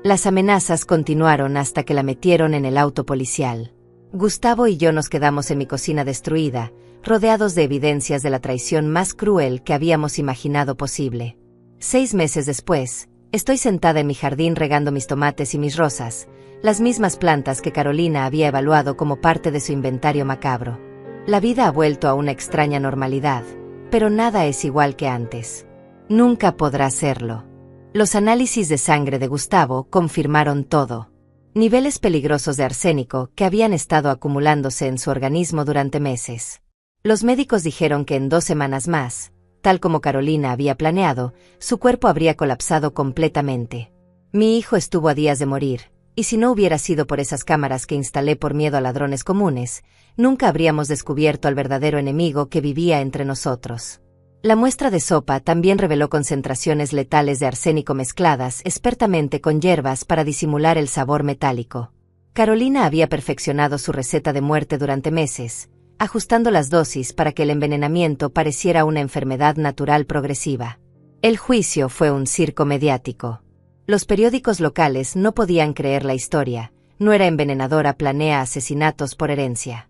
S1: Las amenazas continuaron hasta que la metieron en el auto policial. Gustavo y yo nos quedamos en mi cocina destruida, rodeados de evidencias de la traición más cruel que habíamos imaginado posible. 6 meses después, estoy sentada en mi jardín regando mis tomates y mis rosas, las mismas plantas que Carolina había evaluado como parte de su inventario macabro. La vida ha vuelto a una extraña normalidad, pero nada es igual que antes. Nunca podrá serlo. Los análisis de sangre de Gustavo confirmaron todo. Niveles peligrosos de arsénico que habían estado acumulándose en su organismo durante meses. Los médicos dijeron que en 2 semanas más, tal como Carolina había planeado, su cuerpo habría colapsado completamente. Mi hijo estuvo a días de morir, y si no hubiera sido por esas cámaras que instalé por miedo a ladrones comunes, nunca habríamos descubierto al verdadero enemigo que vivía entre nosotros. La muestra de sopa también reveló concentraciones letales de arsénico mezcladas expertamente con hierbas para disimular el sabor metálico. Carolina había perfeccionado su receta de muerte durante meses, ajustando las dosis para que el envenenamiento pareciera una enfermedad natural progresiva. El juicio fue un circo mediático. Los periódicos locales no podían creer la historia. Nuera envenenadora planea asesinatos por herencia.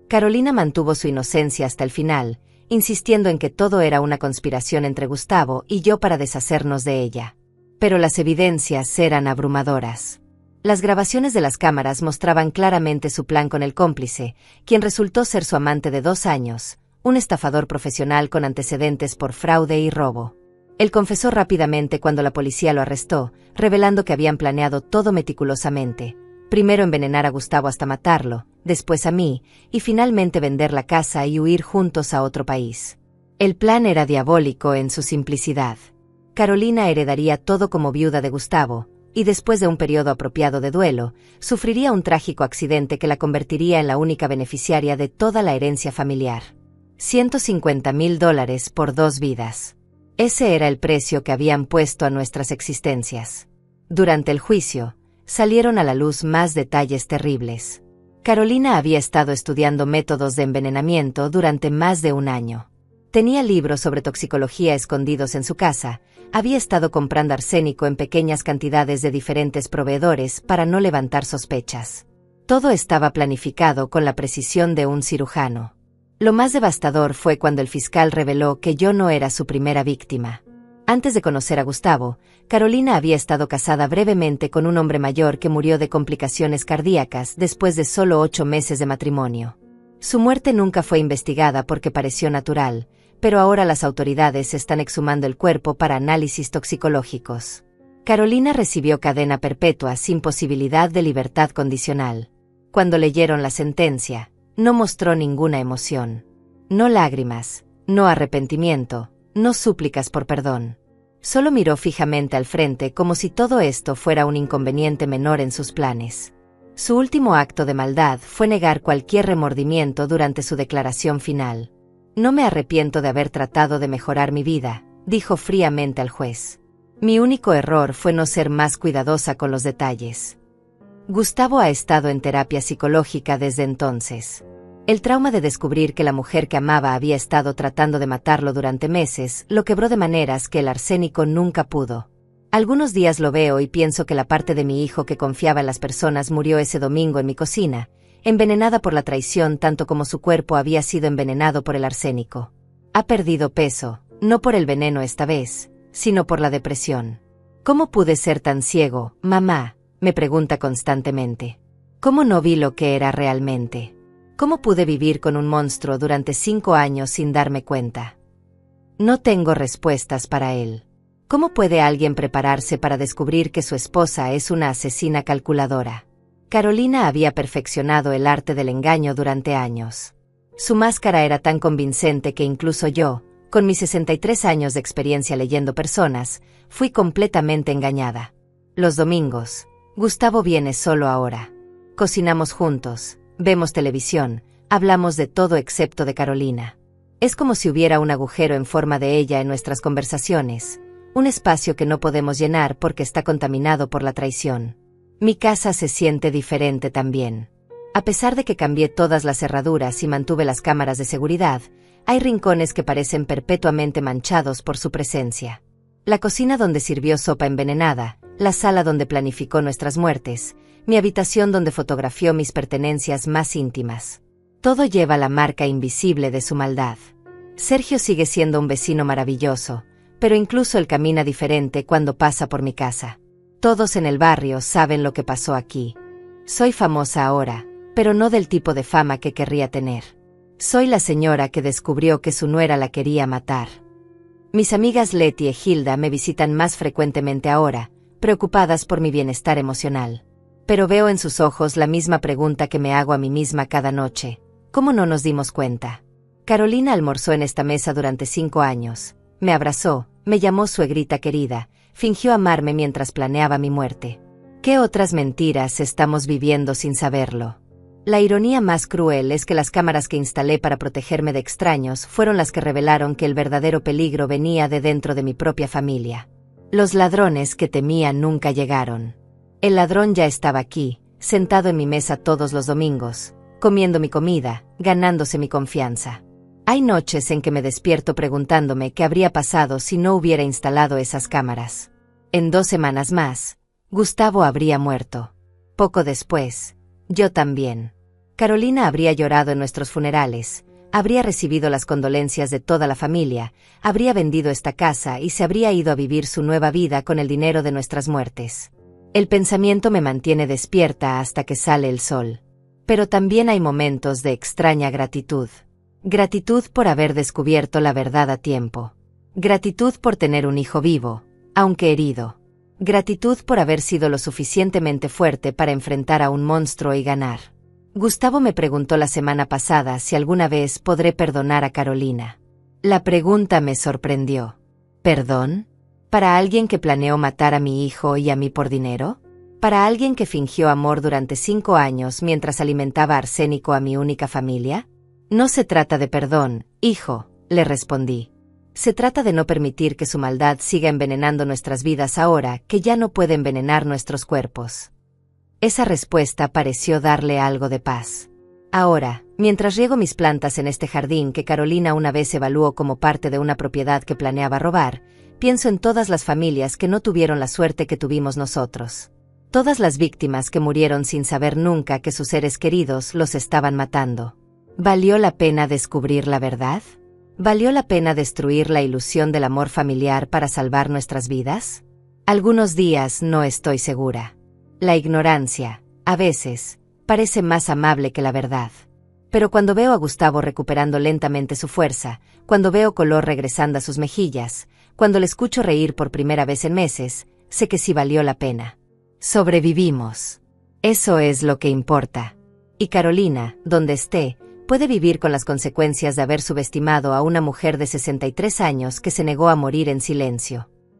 S1: Carolina mantuvo su inocencia hasta el final, insistiendo en que todo era una conspiración entre Gustavo y yo para deshacernos de ella. Pero las evidencias eran abrumadoras. Las grabaciones de las cámaras mostraban claramente su plan con el cómplice, quien resultó ser su amante de 2 años, un estafador profesional con antecedentes por fraude y robo. Él confesó rápidamente cuando la policía lo arrestó, revelando que habían planeado todo meticulosamente. Primero envenenar a Gustavo hasta matarlo, después a mí, y finalmente vender la casa y huir juntos a otro país. El plan era diabólico en su simplicidad. Carolina heredaría todo como viuda de Gustavo, y después de un periodo apropiado de duelo, sufriría un trágico accidente que la convertiría en la única beneficiaria de toda la herencia familiar. $150,000 por 2 vidas. Ese era el precio que habían puesto a nuestras existencias. Durante el juicio, salieron a la luz más detalles terribles. Carolina había estado estudiando métodos de envenenamiento durante más de 1 año. Tenía libros sobre toxicología escondidos en su casa, había estado comprando arsénico en pequeñas cantidades de diferentes proveedores para no levantar sospechas. Todo estaba planificado con la precisión de un cirujano. Lo más devastador fue cuando el fiscal reveló que yo no era su primera víctima. Antes de conocer a Gustavo, Carolina había estado casada brevemente con un hombre mayor que murió de complicaciones cardíacas después de solo 8 meses de matrimonio. Su muerte nunca fue investigada porque pareció natural, pero ahora las autoridades están exhumando el cuerpo para análisis toxicológicos. Carolina recibió cadena perpetua sin posibilidad de libertad condicional. Cuando leyeron la sentencia, no mostró ninguna emoción. No lágrimas, no arrepentimiento, no súplicas por perdón. Solo miró fijamente al frente como si todo esto fuera un inconveniente menor en sus planes. Su último acto de maldad fue negar cualquier remordimiento durante su declaración final. No me arrepiento de haber tratado de mejorar mi vida, dijo fríamente al juez. Mi único error fue no ser más cuidadosa con los detalles. Gustavo ha estado en terapia psicológica desde entonces. El trauma de descubrir que la mujer que amaba había estado tratando de matarlo durante meses lo quebró de maneras que el arsénico nunca pudo. Algunos días lo veo y pienso que la parte de mi hijo que confiaba en las personas murió ese domingo en mi cocina, envenenada por la traición tanto como su cuerpo había sido envenenado por el arsénico. Ha perdido peso, no por el veneno esta vez, sino por la depresión. ¿Cómo pude ser tan ciego, mamá?, me pregunta constantemente. ¿Cómo no vi lo que era realmente? ¿Cómo pude vivir con un monstruo durante 5 años sin darme cuenta? No tengo respuestas para él. ¿Cómo puede alguien prepararse para descubrir que su esposa es una asesina calculadora? Carolina había perfeccionado el arte del engaño durante años. Su máscara era tan convincente que incluso yo, con mis 63 años de experiencia leyendo personas, fui completamente engañada. Los domingos, Gustavo viene solo ahora. Cocinamos juntos, vemos televisión, hablamos de todo excepto de Carolina. Es como si hubiera un agujero en forma de ella en nuestras conversaciones, un espacio que no podemos llenar porque está contaminado por la traición. Mi casa se siente diferente también. A pesar de que cambié todas las cerraduras y mantuve las cámaras de seguridad, hay rincones que parecen perpetuamente manchados por su presencia. La cocina donde sirvió sopa envenenada, la sala donde planificó nuestras muertes, mi habitación donde fotografió mis pertenencias más íntimas. Todo lleva la marca invisible de su maldad. Sergio sigue siendo un vecino maravilloso, pero incluso él camina diferente cuando pasa por mi casa. Todos en el barrio saben lo que pasó aquí. Soy famosa ahora, pero no del tipo de fama que querría tener. Soy la señora que descubrió que su nuera la quería matar. Mis amigas Leti y Hilda me visitan más frecuentemente ahora, preocupadas por mi bienestar emocional. Pero veo en sus ojos la misma pregunta que me hago a mí misma cada noche. ¿Cómo no nos dimos cuenta? Carolina almorzó en esta mesa durante 5 años. Me abrazó, me llamó suegrita querida, fingió amarme mientras planeaba mi muerte. ¿Qué otras mentiras estamos viviendo sin saberlo? La ironía más cruel es que las cámaras que instalé para protegerme de extraños fueron las que revelaron que el verdadero peligro venía de dentro de mi propia familia. Los ladrones que temía nunca llegaron. El ladrón ya estaba aquí, sentado en mi mesa todos los domingos, comiendo mi comida, ganándose mi confianza. Hay noches en que me despierto preguntándome qué habría pasado si no hubiera instalado esas cámaras. En 2 semanas más, Gustavo habría muerto. Poco después, yo también. Carolina habría llorado en nuestros funerales, habría recibido las condolencias de toda la familia, habría vendido esta casa y se habría ido a vivir su nueva vida con el dinero de nuestras muertes. El pensamiento me mantiene despierta hasta que sale el sol. Pero también hay momentos de extraña gratitud. Gratitud por haber descubierto la verdad a tiempo. Gratitud por tener un hijo vivo, aunque herido. Gratitud por haber sido lo suficientemente fuerte para enfrentar a un monstruo y ganar. Gustavo me preguntó la semana pasada si alguna vez podré perdonar a Carolina. La pregunta me sorprendió. ¿Perdón? ¿Para alguien que planeó matar a mi hijo y a mí por dinero? ¿Para alguien que fingió amor durante 5 años mientras alimentaba arsénico a mi única familia? No se trata de perdón, hijo, le respondí. Se trata de no permitir que su maldad siga envenenando nuestras vidas ahora que ya no puede envenenar nuestros cuerpos. Esa respuesta pareció darle algo de paz. Ahora, mientras riego mis plantas en este jardín que Carolina una vez evaluó como parte de una propiedad que planeaba robar, pienso en todas las familias que no tuvieron la suerte que tuvimos nosotros. Todas las víctimas que murieron sin saber nunca que sus seres queridos los estaban matando. ¿Valió la pena descubrir la verdad? ¿Valió la pena destruir la ilusión del amor familiar para salvar nuestras vidas? Algunos días no estoy segura. La ignorancia, a veces, parece más amable que la verdad. Pero cuando veo a Gustavo recuperando lentamente su fuerza, cuando veo color regresando a sus mejillas, cuando le escucho reír por primera vez en meses, sé que sí valió la pena. Sobrevivimos. Eso es lo que importa. Y Carolina, donde esté, puede vivir con las consecuencias de haber subestimado a una mujer de 63 años que se negó a morir en silencio.